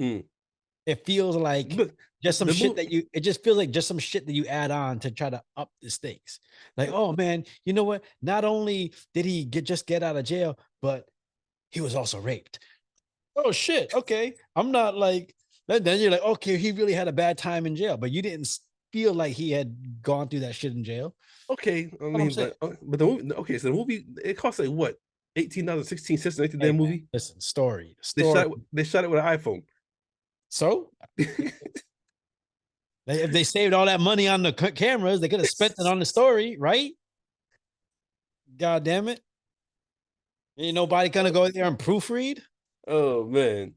A: Mm.
B: It feels like
A: But
B: just some
A: the
B: shit
A: movie.
B: it just feels like just some shit that you add on to try to up the stakes. Like, oh man, you know what? Not only did he just get out of jail, but he was also raped. Oh shit. Okay. I'm not like then you're like, okay, he really had a bad time in jail, but you didn't feel like he had gone through that shit in jail.
A: Okay, I
B: What I'm
A: mean,
B: saying.
A: but the movie. Okay, so the movie it costs like what, 18 dollars, 16 cents to make the
B: Hey
A: damn
B: man,
A: movie.
B: listen, story.
A: They
B: Story.
A: shot it. They shot it with an iPhone.
B: So if they saved all that money on the cameras, they could have spent it on the story, right? God damn it. Ain't nobody gonna go there and proofread.
A: Oh man,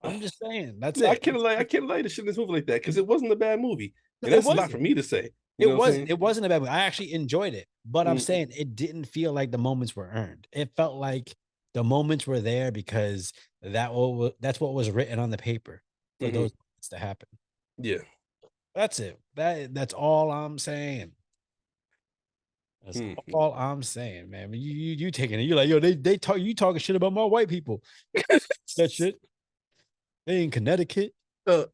B: I'm just saying. That's
A: yeah, I
B: it.
A: can't lie. I can't lie to shit in this movie like that because it wasn't a bad movie, and
B: It
A: that's a lot for
B: wasn't.
A: me to say. You know what I'm saying?
B: It wasn't a bad movie. I actually enjoyed it, but I'm
A: Mm,
B: saying it didn't feel like the moments were earned. It felt like the moments were there because that's what was written on the paper for
A: hmm.
B: those moments to happen.
A: Yeah.
B: That's it. That's all I'm saying. That's
A: Hmm.
B: all I'm saying, man. You taking it. You're like, yo, they talk you talking shit about my white people. That shit. They in Connecticut.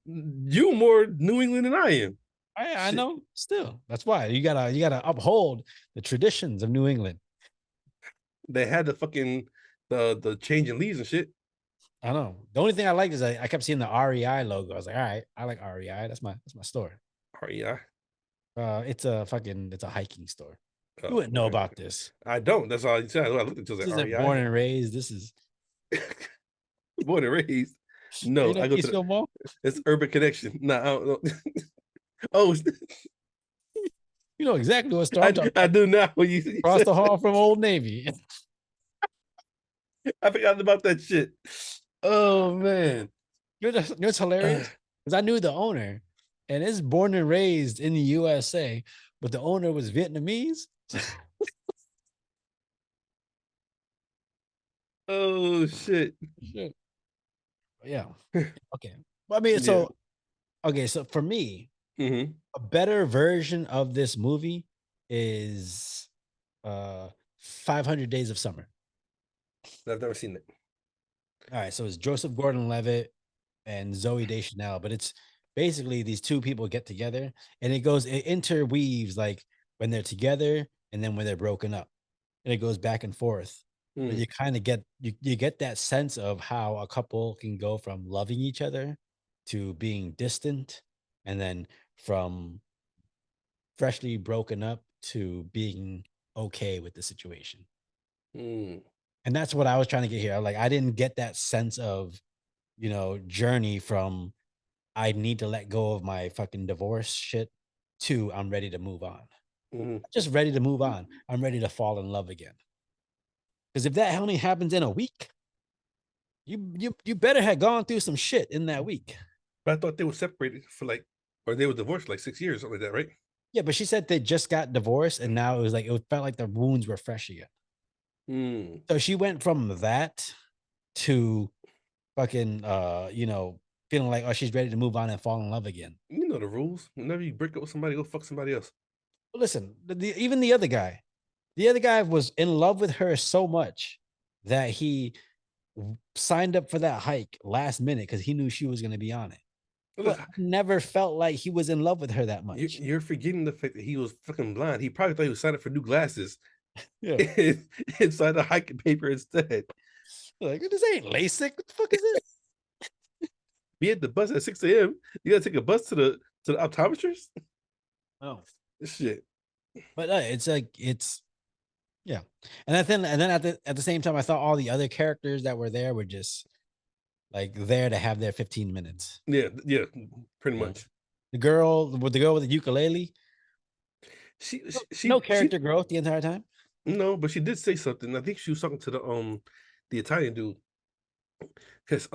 A: You more New England than I am.
B: I
A: Shit,
B: know. Still, that's why you gotta uphold the traditions of New England.
A: they had the changing leaves and shit.
B: I know. The only thing I liked is I kept seeing the REI logo. I was like, all right, I like REI. That's my store.
A: REI.
B: It's a hiking store. You
A: Oh,
B: wouldn't know
A: okay.
B: about this.
A: I don't. That's all you said. I looked into
B: This
A: like
B: isn't
A: REI.
B: born and raised. This is
A: Born and raised. No,
B: You know
A: I go to
B: Eastfield Mall?
A: it's Urban Connection. Nah, I don't know. Oh,
B: You know exactly what store I'm talking
A: I
B: about.
A: do now. When you
B: Across
A: said
B: the hall from Old Navy.
A: I forgot about that shit. Oh man.
B: You know what's hilarious? Because I knew the owner, and it's born and raised in the USA, but the owner was Vietnamese.
A: Oh shit.
B: Shit. Yeah. Okay. Well, I mean,
A: Yeah.
B: so okay, so for me,
A: Hmm.
B: a better version of this movie is 500 Days of Summer.
A: I've never seen it.
B: All right, so it's Joseph Gordon-Levitt and Zoe Deschanel, but it's basically these two people get together and it interweaves like when they're together and then when they're broken up. And it goes back and forth. But
A: Mm,
B: you kind of get you get that sense of how a couple can go from loving each other to being distant and then from freshly broken up to being okay with the situation.
A: mm,
B: And that's what I was trying to get here. Like I didn't get that sense of, journey from I need to let go of my fucking divorce shit to I'm ready to move on.
A: mm.
B: Just ready to move on. I'm ready to fall in love again. Because if that only happens in a week, you better have gone through some shit in that week.
A: But I thought they were separated for like, or they were divorced for like 6 years, something like that, right?
B: Yeah, but she said they just got divorced and now it felt like the wounds were fresh again.
A: Mm.
B: So she went from that to fucking feeling like oh she's ready to move on and fall in love again.
A: You know the rules. Whenever you break up with somebody, go fuck somebody else.
B: But listen, even the other guy was in love with her so much that he signed up for that hike last minute because he knew she was going to be on it. But
A: Look,
B: I never felt like he was in love with her that much.
A: you're forgetting the fact that he was fucking blind. He probably thought he was signing for new glasses
B: Yeah.
A: inside the hiking paper instead.
B: Like, this ain't LASIK. What the fuck is this?
A: Be at the bus at 6 a.m. You gotta take a bus to the optometrist?
B: Oh.
A: Shit.
B: But it's like it's yeah. And then at the same time, I thought all the other characters that were there were just like there to have their 15 minutes.
A: Yeah, yeah, pretty
B: You know?
A: much.
B: The girl with the ukulele,
A: She
B: no,
A: she
B: no
A: she, she
B: character growth the entire time.
A: no, but she did say something. I think she was talking to the Italian dude because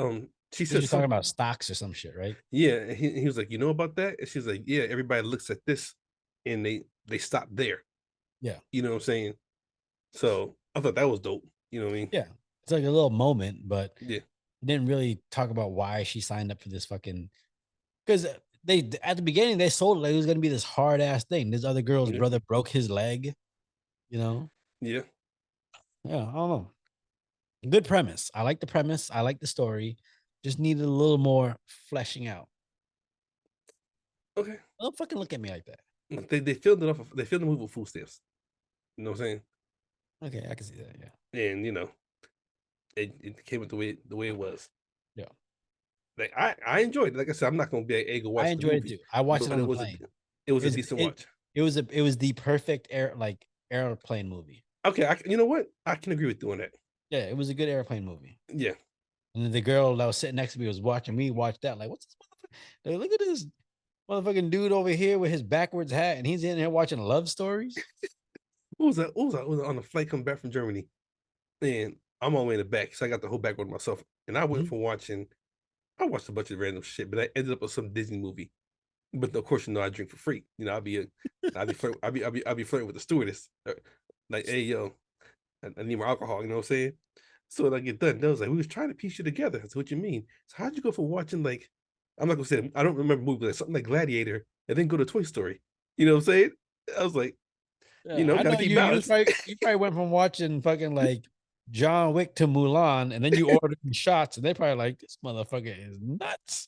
A: she
B: She
A: said
B: was talking
A: something.
B: about stocks or some shit, right?
A: Yeah, and he was like, you know about that? And she's like, yeah, everybody looks at this and they stop there.
B: Yeah.
A: You know what I'm saying? So I thought that was dope. You know what I mean?
B: Yeah. It's like a little moment, but
A: Yeah.
B: didn't really talk about why she signed up for this fucking because they at the beginning they sold it like it was gonna be this hard ass thing. This other girl's
A: Yeah.
B: brother broke his leg, you know.
A: Yeah.
B: Yeah, I don't know. Good premise. I like the premise. I like the story. Just needed a little more fleshing out.
A: Okay.
B: Don't fucking look at me like that.
A: They filmed it they filmed the movie with food stamps. You know what I'm saying?
B: Okay, I can see that. Yeah.
A: And it came with the way it was.
B: Yeah.
A: Like I enjoyed it. Like I said, I'm not gonna be able to
B: I
A: watch the
B: enjoyed it
A: movie,
B: too. I watched it
A: but
B: on
A: it
B: the
A: was a
B: plane.
A: it was a
B: It's
A: decent
B: it
A: watch.
B: it was the perfect airplane movie.
A: Okay, you know what? I can agree with doing that.
B: Yeah, it was a good airplane movie.
A: Yeah.
B: And then the girl that was sitting next to me was watching me watch that. Like, what's this motherfucker? Like, look at this motherfucking dude over here with his backwards hat, and he's in here watching love stories.
A: What was that? What was that? Was on a flight coming back from Germany, and I'm all the way in the back, so I got the whole back with myself. And I went
B: Mhm.
A: from watching. I watched a bunch of random shit, but I ended up with some Disney movie. But of course, I drink for free. I'll be flirting with the stewardess, like, hey yo, I need more alcohol. You know what I'm saying? So when I get done, they was like, we was trying to piece you together. I said, what you mean? So how'd you go from watching like, I'm not gonna say, I don't remember movies like something like Gladiator, and then go to Toy Story. You know what I'm saying? I was like,
B: Yeah, I
A: got to
B: know
A: keep
B: you
A: balance.
B: probably you probably went from watching fucking like John Wick to Mulan, and then you ordered some shots, and they probably like this motherfucker is nuts.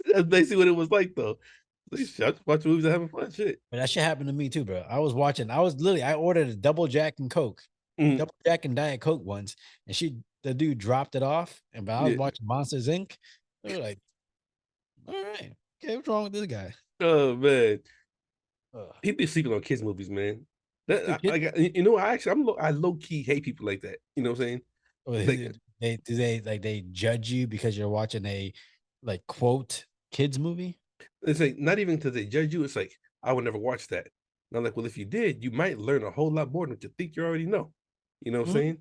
A: That's basically what it was like, though. Like, shut, watch movies and having fun. Shit.
B: But that shit happened to me too, bro. I ordered a double Jack and Coke,
A: Mm,
B: double Jack and Diet Coke once, and the dude dropped it off, and but I was
A: yeah.
B: watching Monsters Inc. They were like, all right, okay, what's wrong with this guy?
A: Oh man,
B: Ugh.
A: people be sleeping on kids movies, man. That
B: Dude, kid,
A: I low key hate people like that. You know what I'm saying?
B: oh,
A: Like
B: they judge you because you're watching a like quote kids movie?
A: It's like not even because they judge you. It's like I would never watch that. And I'm like, well, if you did, you might learn a whole lot more than what you think you already know. You know what I'm
B: Mhm.
A: saying?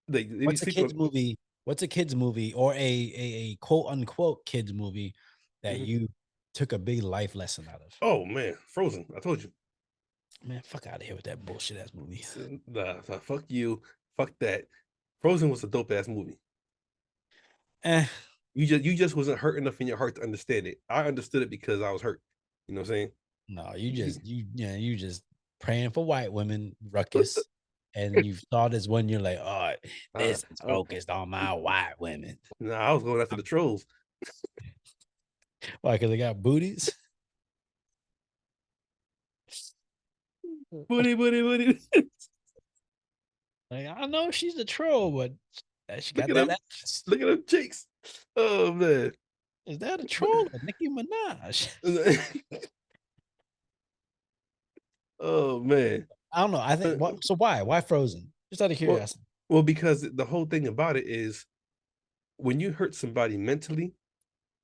A: They be
B: What's a
A: speaking
B: kids
A: on.
B: movie? What's a kids movie or a quote unquote kids movie that
A: Mhm.
B: you took a big life lesson out of?
A: Oh man, Frozen. I told you.
B: Man, fuck out of here with that bullshit ass movie.
A: Nah, fuck you. Fuck that. Frozen was a dope ass movie.
B: Eh,
A: You just wasn't hurt enough in your heart to understand it. I understood it because I was hurt. You know what I'm saying?
B: no, you
A: You-
B: just you just praying for white women,
A: what the-
B: ruckus, and you saw this one. You're like, oh,
A: uh,
B: this is
A: uh,
B: focused on my white women.
A: nah, I was going after the trolls.
B: Why? Because they got booties.
A: Booty, booty, booty.
B: Like I know she's a troll, but she
A: Look
B: got
A: at
B: that
A: them.
B: ass.
A: Look at them cheeks. Oh man.
B: Is that a
A: But
B: troll or Nicki Minaj?
A: oh man.
B: I don't know. I
A: Uh,
B: think what. So why? Why Frozen? Just out of
A: Well,
B: curiosity.
A: well, because the whole thing about it is when you hurt somebody mentally,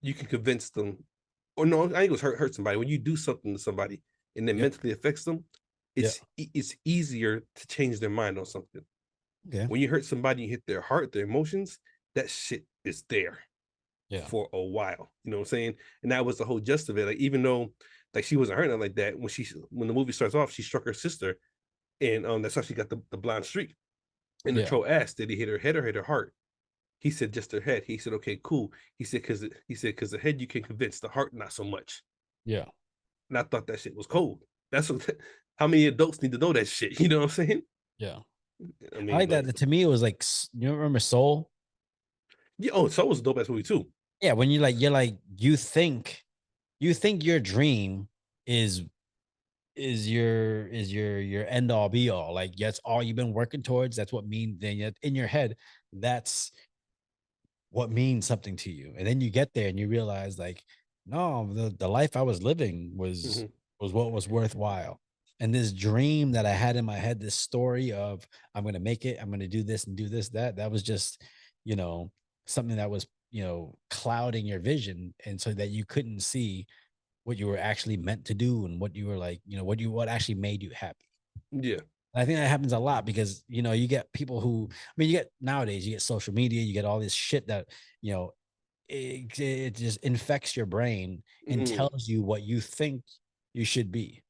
A: you can convince them, or no, I think it was hurt somebody. When you do something to somebody and it
B: Yep.
A: mentally affects them,
B: Yep.
A: it's easier to change their mind on something.
B: Okay.
A: When you hurt somebody, you hit their heart, their emotions, that shit is there
B: Yeah.
A: for a while. You know what I'm saying? And that was the whole gist of it. Like even though like she wasn't hurting like that, when the movie starts off, she struck her sister, and that's how she got the blind streak. And the
B: Yeah.
A: troll asked, did he hit her head or hit her heart? He said just her head. He said, okay, cool. He said because the head you can convince, the heart not so much.
B: Yeah.
A: And I thought that shit was cold. That's what. How many adults need to know that shit? You know what I'm saying?
B: Yeah.
A: I
B: I
A: mean,
B: like
A: but
B: that. To me, it was like you remember Soul?
A: yeah. Oh, so was a dope ass movie too.
B: Yeah. When you think your dream is your end all be all. Like that's all you've been working towards. That's what means. Then yet in your head, that's what means something to you. And then you get there and you realize like, no, the life I was living
A: Hmm.
B: was what was worthwhile. And this dream that I had in my head, this story of I'm gonna make it, I'm gonna do this and do this, that was just, you know, something that was, clouding your vision. And so that you couldn't see what you were actually meant to do and what you were like, what actually made you happy.
A: Yeah.
B: I think that happens a lot because you get people who I mean you get nowadays you get social media, you get all this shit that you know it just infects your brain and
A: Mm,
B: tells you what you think you should be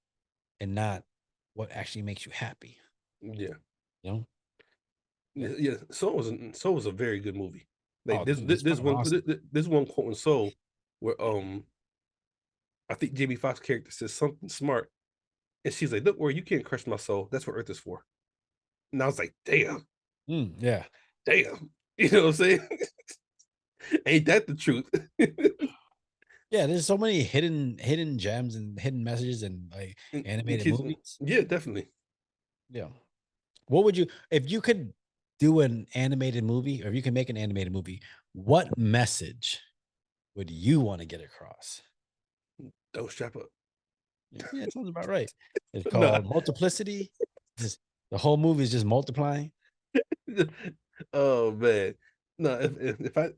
B: and not what actually makes you happy.
A: yeah.
B: You know?
A: Yeah. Yeah. So was a very good movie. Like
B: Oh,
A: this
B: it's
A: this
B: fucking
A: one
B: awesome.
A: this one quote in Soul where I think Jamie Foxx character says something smart, and she's like, "Look, where you can't crush my soul. That's what Earth is for." And I was like, "Damn,
B: Yeah.
A: damn." You know what I'm saying? Ain't that the truth?
B: Yeah, there's so many hidden gems and hidden messages and like
A: And
B: animated
A: kids,
B: movies.
A: yeah, definitely.
B: Yeah. What would you if you could do an animated movie or if you can make an animated movie, what message would you want to get across?
A: Don't strap up.
B: Yeah, it sounds about right. It's
A: Nah.
B: called Multiplicity. Just the whole movie is just multiplying.
A: Oh man. No, if I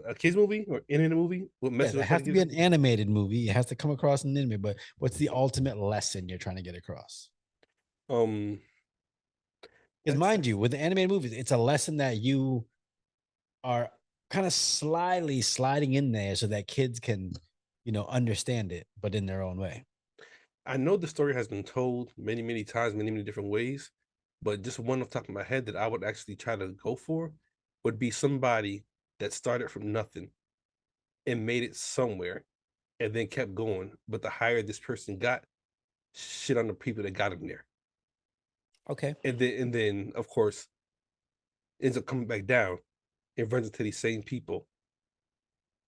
A: a kids movie or any movie, what
B: Yeah,
A: message
B: it
A: I'm trying
B: has
A: to
B: to
A: get?
B: be an animated movie. It has to come across an anime, but what's the ultimate lesson you're trying to get across?
A: Um,
B: Because
A: that's
B: mind you, with the animated movies, it's a lesson that you are kind of slyly sliding in there so that kids can, understand it, but in their own way.
A: I know the story has been told many, many times, many, many different ways, but just one off the top of my head that I would actually try to go for would be somebody that started from nothing and made it somewhere and then kept going. But the higher this person got, shit on the people that got him there.
B: Okay.
A: And then of course ends up coming back down and runs into these same people.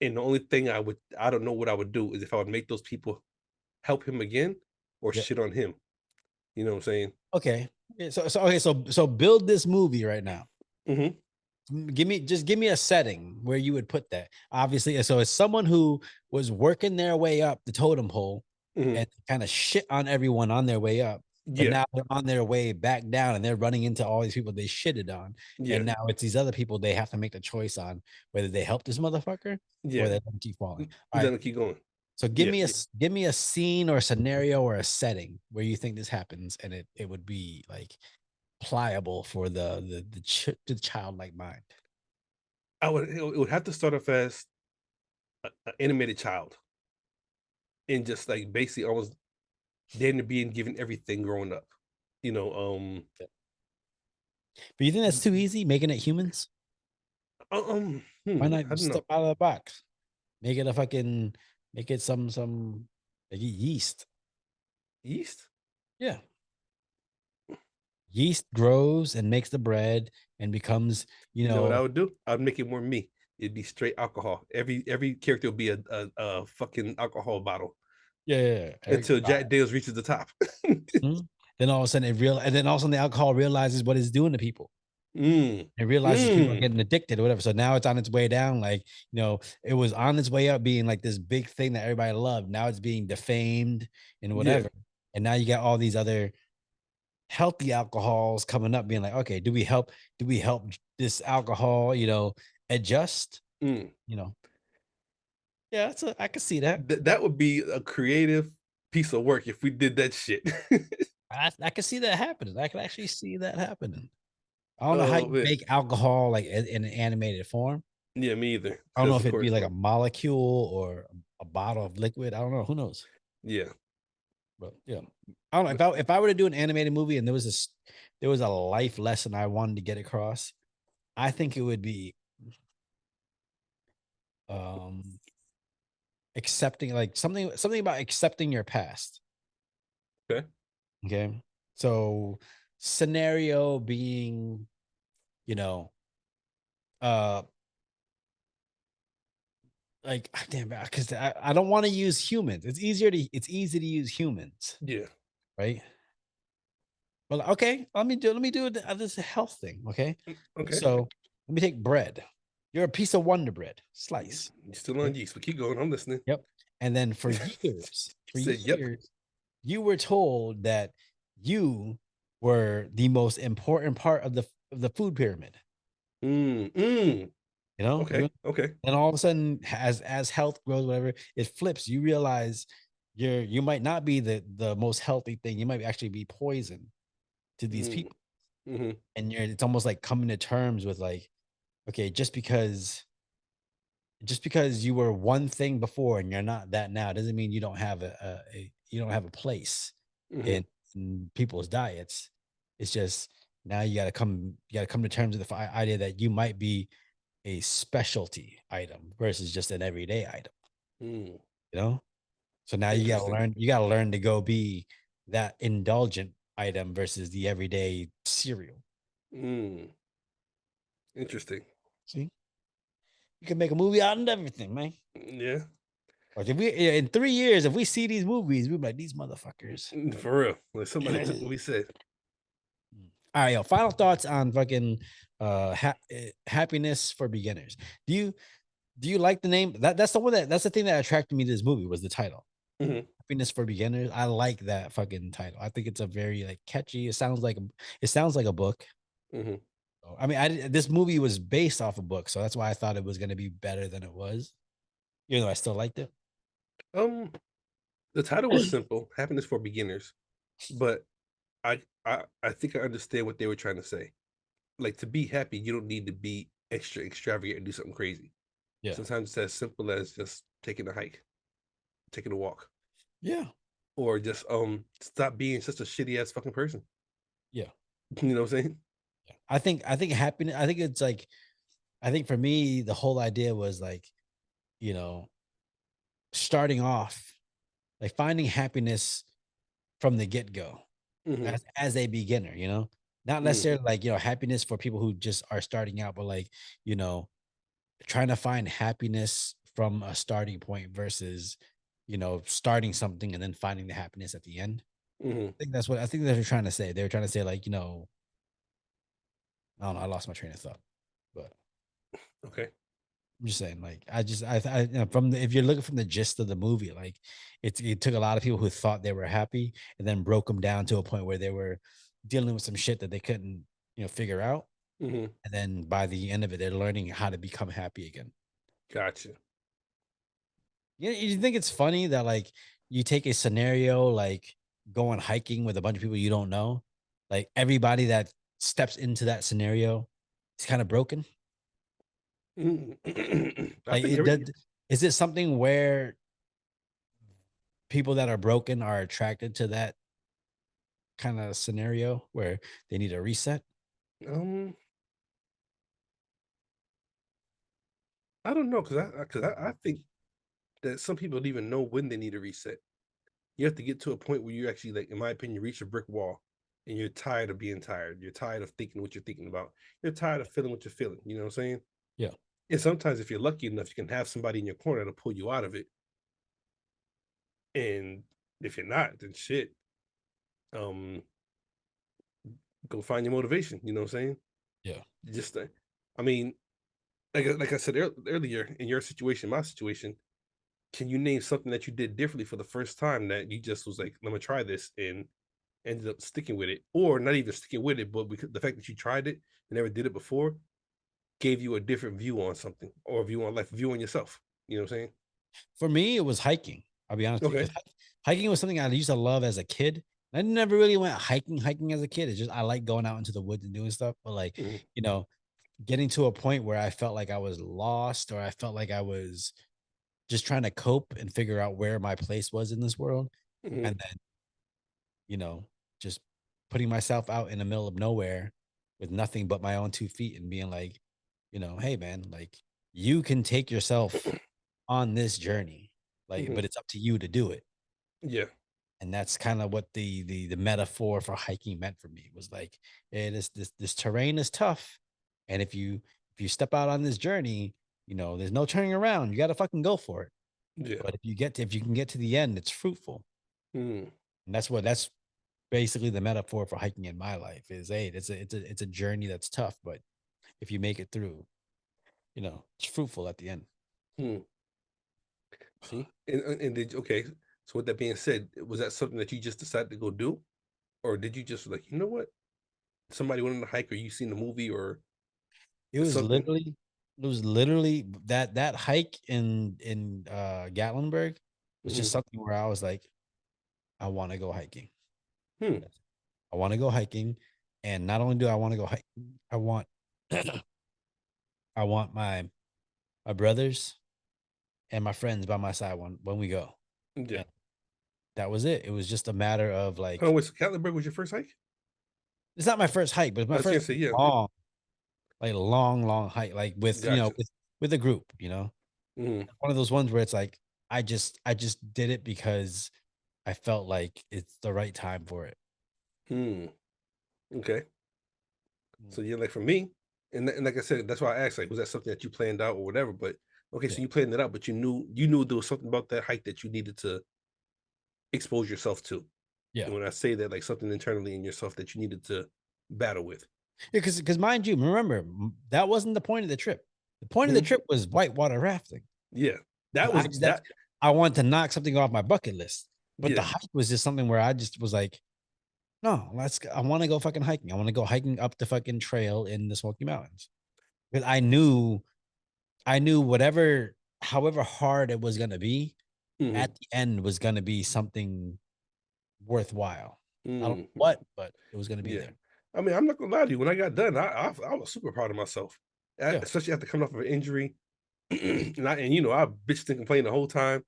A: And the only thing I don't know what I would do is if I would make those people help him again or
B: Yeah.
A: shit on him. You know what I'm saying?
B: Okay. Yeah, so build this movie right now.
A: Hmm.
B: Give me a setting where you would put that. Obviously, so it's someone who was working their way up the totem pole
A: Hmm.
B: and kind of shit on everyone on their way up. but
A: Yeah,
B: now they're on their way back down and they're running into all these people they shitted on.
A: yeah,
B: And now it's these other people they have to make the choice on whether they help this motherfucker or
A: yeah.
B: they let them keep falling. All
A: Let
B: right.
A: them keep going.
B: So
A: Yeah,
B: give me a scene or a scenario or a setting where you think this happens and it would be like pliable for the childlike mind.
A: it would have to start off as an animated child, and just like basically almost damn near being given everything growing up. You know,
B: But you think that's too easy, making it humans? Why not
A: I don't
B: step
A: know.
B: out of the box? Make it a fucking make it some like yeast.
A: Yeast.
B: Yeah. Yeast grows and makes the bread and becomes, you
A: You know what I
B: know,
A: would do? I'd make it more me. It'd be straight alcohol. Every character would be a fucking alcohol bottle
B: yeah.
A: until Jack Daniels reaches the top.
B: Mhm. Then all of a sudden and then all of a sudden the alcohol realizes what it's doing to people.
A: mm,
B: It realizes people are
A: mm,
B: getting addicted or whatever. So now it's on its way down. Like, it was on its way up being like this big thing that everybody loved. Now it's being defamed and
A: yeah.
B: whatever. And now you got all these other healthy alcohols coming up, being like, okay, do we help this alcohol, adjust?
A: Mm.
B: You know, yeah, I can see that.
A: That would be a creative piece of work if we did that shit.
B: I can see that happening. I can actually see that happening. I don't know how
A: Oh
B: you
A: man.
B: make alcohol like in an animated form.
A: Yeah, me either.
B: I don't know
A: Because
B: if
A: of
B: it'd be
A: course,
B: like a molecule or a bottle of liquid. I don't know. Who knows?
A: yeah.
B: But yeah, I don't know if I were to do an animated movie and there was a life lesson I wanted to get across. I think it would be um accepting like something about accepting your past.
A: Okay.
B: Okay, so scenario being, you know, uh, like damn, because I don't want to use humans. It's easy to use humans,
A: Yeah.
B: right? Well, okay, let me do this health thing. Okay,
A: Okay.
B: so let me take bread. You're a piece of Wonder Bread slice.
A: You still on
B: Okay.
A: yeast, but keep going. I'm listening.
B: Yep. And then
A: He said, "Yep."
B: you were told that you were the most important part of the food pyramid.
A: Mm, mm.
B: You know,
A: Okay. Okay.
B: and all of a sudden, as health grows, whatever, it flips. You realize you might not be the most healthy thing. You might actually be poison to these
A: Mm,
B: people,
A: mm-hmm,
B: and it's almost like coming to terms with like, okay, just because you were one thing before and you're not that now doesn't mean you don't have you don't have a place
A: mm-hmm,
B: in people's diets. It's just now you got to come to terms with the idea that you might be a specialty item versus just an everyday item,
A: mm.
B: you know? So now
A: Interesting.
B: you got to learn to go be that indulgent item versus the everyday cereal.
A: Mm. Interesting.
B: See? You can make a movie out of everything, man.
A: Yeah.
B: Like if we in 3 years, if we see these movies, we're like these motherfuckers.
A: For real. Like somebody took what we said.
B: All right, yo. Final thoughts on fucking happiness for beginners. Do you do you like the name? That's the thing that attracted me to this movie was the title.
A: Hmm.
B: Happiness for beginners. I like that fucking title. I think it's a very like catchy. It sounds like a book.
A: Hmm.
B: I mean, this movie was based off a book, so that's why I thought it was gonna be better than it was. Even though I still liked it.
A: Um, the title was simple, "Happiness for Beginners," but I think I understand what they were trying to say. Like to be happy, you don't need to be extra extravagant and do something crazy.
B: Yeah.
A: Sometimes it's as simple as just taking a hike, taking a walk,
B: Yeah.
A: or just stop being such a shitty ass fucking person.
B: Yeah.
A: You know what I'm saying?
B: I think happiness. I think it's like I think for me the whole idea was like you know starting off like finding happiness from the get go
A: Hmm.
B: as a beginner. Not
A: Mm,
B: necessarily like happiness for people who just are starting out, but like you know trying to find happiness from a starting point versus starting something and then finding the happiness at the end.
A: hmm.
B: I think they're trying to say. They were trying to say like I don't know. I lost my train of thought, but
A: Okay.
B: I'm just saying, like, from if you're looking from the gist of the movie, like, it took a lot of people who thought they were happy and then broke them down to a point where they were dealing with some shit that they couldn't, figure out.
A: Hmm.
B: And then by the end of it, they're learning how to become happy again.
A: Gotcha.
B: You think it's funny that like you take a scenario like going hiking with a bunch of people you don't know, like everybody that steps into that scenario is kind of broken.
A: Mm. I
B: Like
A: think
B: it
A: every
B: does. Is it something where people that are broken are attracted to that kind of scenario where they need a reset?
A: um I don't know because I think that some people don't even know when they need a reset. You have to get to a point where you actually, like, in my opinion, reach a brick wall and you're tired of being tired. You're tired of thinking what you're thinking about. You're tired of feeling what you're feeling. You know what I'm saying?
B: Yeah.
A: And sometimes if you're lucky enough, you can have somebody in your corner to pull you out of it. And if you're not, then shit. Um, go find your motivation. You know what I'm saying?
B: Yeah.
A: Just, I mean, like I said earlier, in your situation, my situation, can you name something that you did differently for the first time that you just was like, let me try this and ended up sticking with it, or not even sticking with it, but because the fact that you tried it and never did it before gave you a different view on something or a view on life, view on yourself. You know what I'm saying?
B: For me, it was hiking. I'll be honest with you,
A: Okay.
B: because hiking was something I used to love as a kid. I never really went hiking as a kid. It's just I like going out into the woods and doing stuff. But like,
A: Hmm.
B: you know, getting to a point where I felt like I was lost or I felt like I was just trying to cope and figure out where my place was in this world.
A: Hmm.
B: And then, you know, just putting myself out in the middle of nowhere with nothing but my own 2 feet and being like, hey man, like you can take yourself on this journey. Like,
A: Hmm.
B: but it's up to you to do it.
A: Yeah.
B: And that's kind of what the metaphor for hiking meant for me was like, this terrain is tough. And if you step out on this journey, there's no turning around. You gotta fucking go for it.
A: Yeah.
B: But if you can get to the end, it's fruitful.
A: Mm.
B: And that's basically the metaphor for hiking in my life is hey, it's a journey that's tough, but if you make it through, it's fruitful at the end.
A: Mm. See, and did okay. So with that being said, was that something that you just decided to go do, or did you just like, you know what? Somebody went on a hike, or you seen the movie, or
B: It was
A: something?
B: literally it was literally that hike in Gatlinburg was just
A: Hmm.
B: something where I was like, I want to go hiking.
A: Hmm.
B: I want to go hiking. And not only do I want to go hiking, I want I want my brothers and my friends by my side when we go.
A: Yeah.
B: And that was it. It was just a matter of
A: Oh,
B: like
A: wait. So Catlinburg was your first hike?
B: it's not my first hike, but it's
A: I
B: my
A: was gonna
B: first
A: say, yeah.
B: long, like long hike, like with
A: Gotcha.
B: with a group.
A: Hmm.
B: One of those ones where it's like I just did it because I felt like it's the right time for it.
A: Hmm. Okay.
B: Mm.
A: So yeah, like for me, and like I said, that's why I asked, like, was that something that you planned out or whatever? But okay,
B: Yeah.
A: so you planned it out, but you knew there was something about that hike that you needed to expose yourself to.
B: Yeah.
A: And when I say that, like something internally in yourself that you needed to battle with.
B: Yeah, because mind you, remember that wasn't the point of the trip. The point of the
A: Mhm.
B: trip was whitewater rafting.
A: Yeah, that
B: 'Cause
A: was
B: that's
A: that.
B: I wanted to knock something off my bucket list. But the
A: Yeah.
B: hike was just something where I just was like, no, I want to go fucking hiking. I want to go hiking up the fucking trail in the Smoky Mountains. Because I knew however hard it was gonna be,
A: Hmm.
B: at the end was gonna be something worthwhile. I don't know
A: Mm.
B: what, but it was gonna be
A: Yeah.
B: there.
A: I mean, I'm not gonna lie to you. When I got done, I was super proud of myself,
B: Yeah.
A: especially after coming off of an injury. And I bitched and complained the whole time.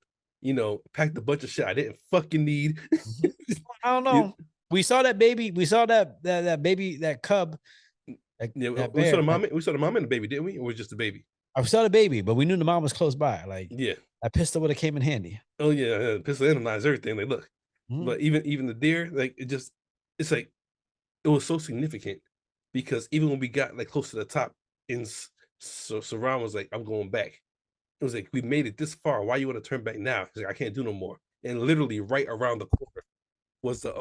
A: Packed a bunch of shit I didn't fucking need.
B: Mhm. I don't
A: You-
B: know. We saw that baby. We saw that baby, that cub, that
A: yeah,
B: that
A: we saw
B: bear.
A: the
B: Like
A: mom. We saw the mom and the baby, didn't we? Or was it just the baby?
B: I saw the baby, but we knew the mom was close by. Like
A: Yeah.
B: that pistol would have came in handy.
A: Oh yeah, pistol analyze everything. Like, look,
B: Mhm.
A: but even the deer, like it's like it was so significant because even when we got like close to the top, so Saran was like, "I'm going back." It was like, "We made it this far. Why you want to turn back now?" He's like, "I can't do no more." And literally right around the corner was the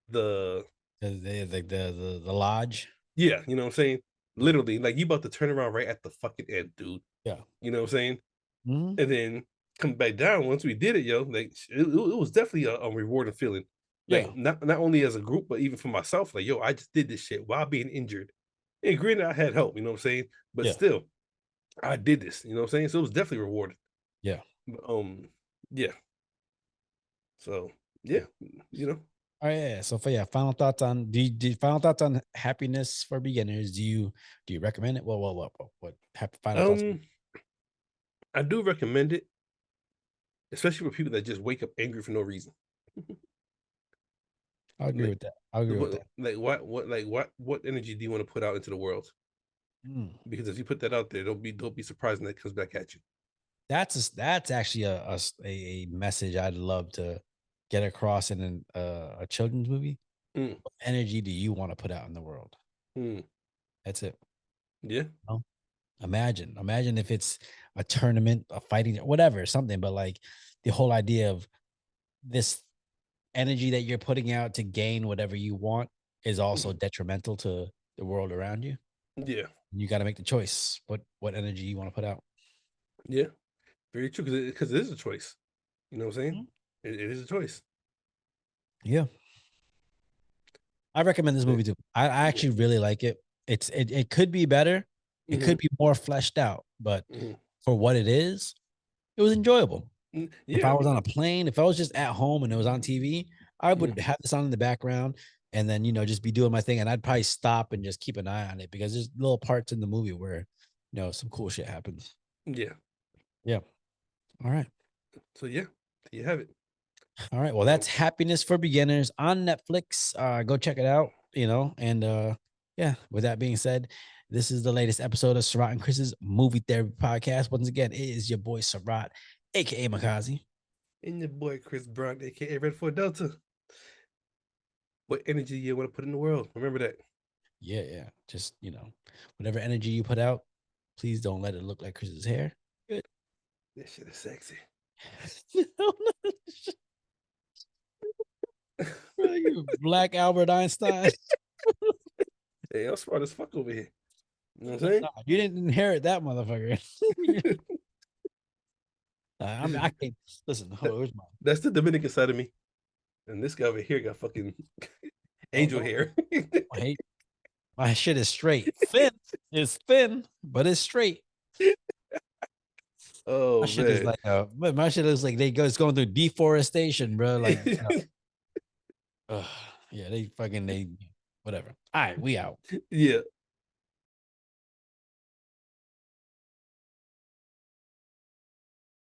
B: The lodge.
A: yeah, you know what I'm saying? Literally, like you about to turn around right at the fucking end, dude.
B: Yeah.
A: You know what I'm saying?
B: Mhm.
A: And then come back down once we did it, yo. Like it was definitely a rewarding feeling.
B: Yeah.
A: Like not only as a group, but even for myself. Like, yo, I just did this shit while being injured. And granted, I had help, you know what I'm saying? But
B: Yeah.
A: still, I did this, you know what I'm saying? So it was definitely rewarding.
B: Yeah.
A: But, yeah. So yeah, you know.
B: Oh yeah. So for final thoughts on final thoughts on happiness for beginners. Do you recommend it? What final thoughts?
A: Um, I do recommend it, especially for people that just wake up angry for no reason.
B: I'll agree
A: Like
B: with that. I'll agree with that.
A: what energy do you want to put out into the world?
B: Mm.
A: Because if you put that out there, don't be surprised when that comes back at you.
B: That's actually a message I'd love to get across in a children's movie.
A: Mm,
B: What energy do you want to put out in the world?
A: mm,
B: That's it.
A: yeah,
B: No? Imagine if it's a tournament, a fighting, whatever, something, but like the whole idea of this energy that you're putting out to gain whatever you want is also
A: mhm,
B: detrimental to the world around you.
A: yeah,
B: You got to make the choice. What energy you want to put out.
A: yeah. Very true. Because it is a choice. You know what I'm saying?
B: Mhm.
A: It is a choice.
B: Yeah. I recommend this
A: Yeah.
B: movie too. I
A: Yeah.
B: actually really like it. It could be better. It
A: Hmm.
B: could be more fleshed out, but
A: Hmm.
B: for what it was enjoyable. If I
A: Yeah.
B: was on a plane, if I was just at home and it was on TV, I
A: Hmm.
B: would have this on in the background and then, just be doing my thing. And I'd probably stop and just keep an eye on it because there's little parts in the movie where, some cool shit happens.
A: Yeah.
B: Yeah. All right.
A: So yeah, you have it.
B: All right. Well, that's Happiness for Beginners on Netflix. Go check it out, and yeah, with that being said, this is the latest episode of Sarath and Chris's Movie Therapy Podcast. Once again, it is your boy Sarath, aka Makazi.
A: And your boy Chris Brown, aka Red 4 Delta. What energy you want to put in the world? Remember that.
B: Yeah, yeah. Just, whatever energy you put out, please don't let it look like Chris's hair. Good.
A: That shit is sexy.
B: Bro, you Black Albert Einstein.
A: Hey, I'm smart as fuck over here. You know what I'm
B: Nah, you didn't inherit that motherfucker.
A: saying?
B: I can't listen. Hold on, where's mine?
A: That's the Dominican side of me. And this guy over here got fucking
B: Don't
A: angel
B: don't
A: hair.
B: hate. My shit is straight. Thin. It's thin, but it's straight. My
A: Oh
B: shit is
A: man.
B: like my shit is like it's going through deforestation, bro. Like, ugh, yeah, they whatever. All right, we out.
A: Yeah.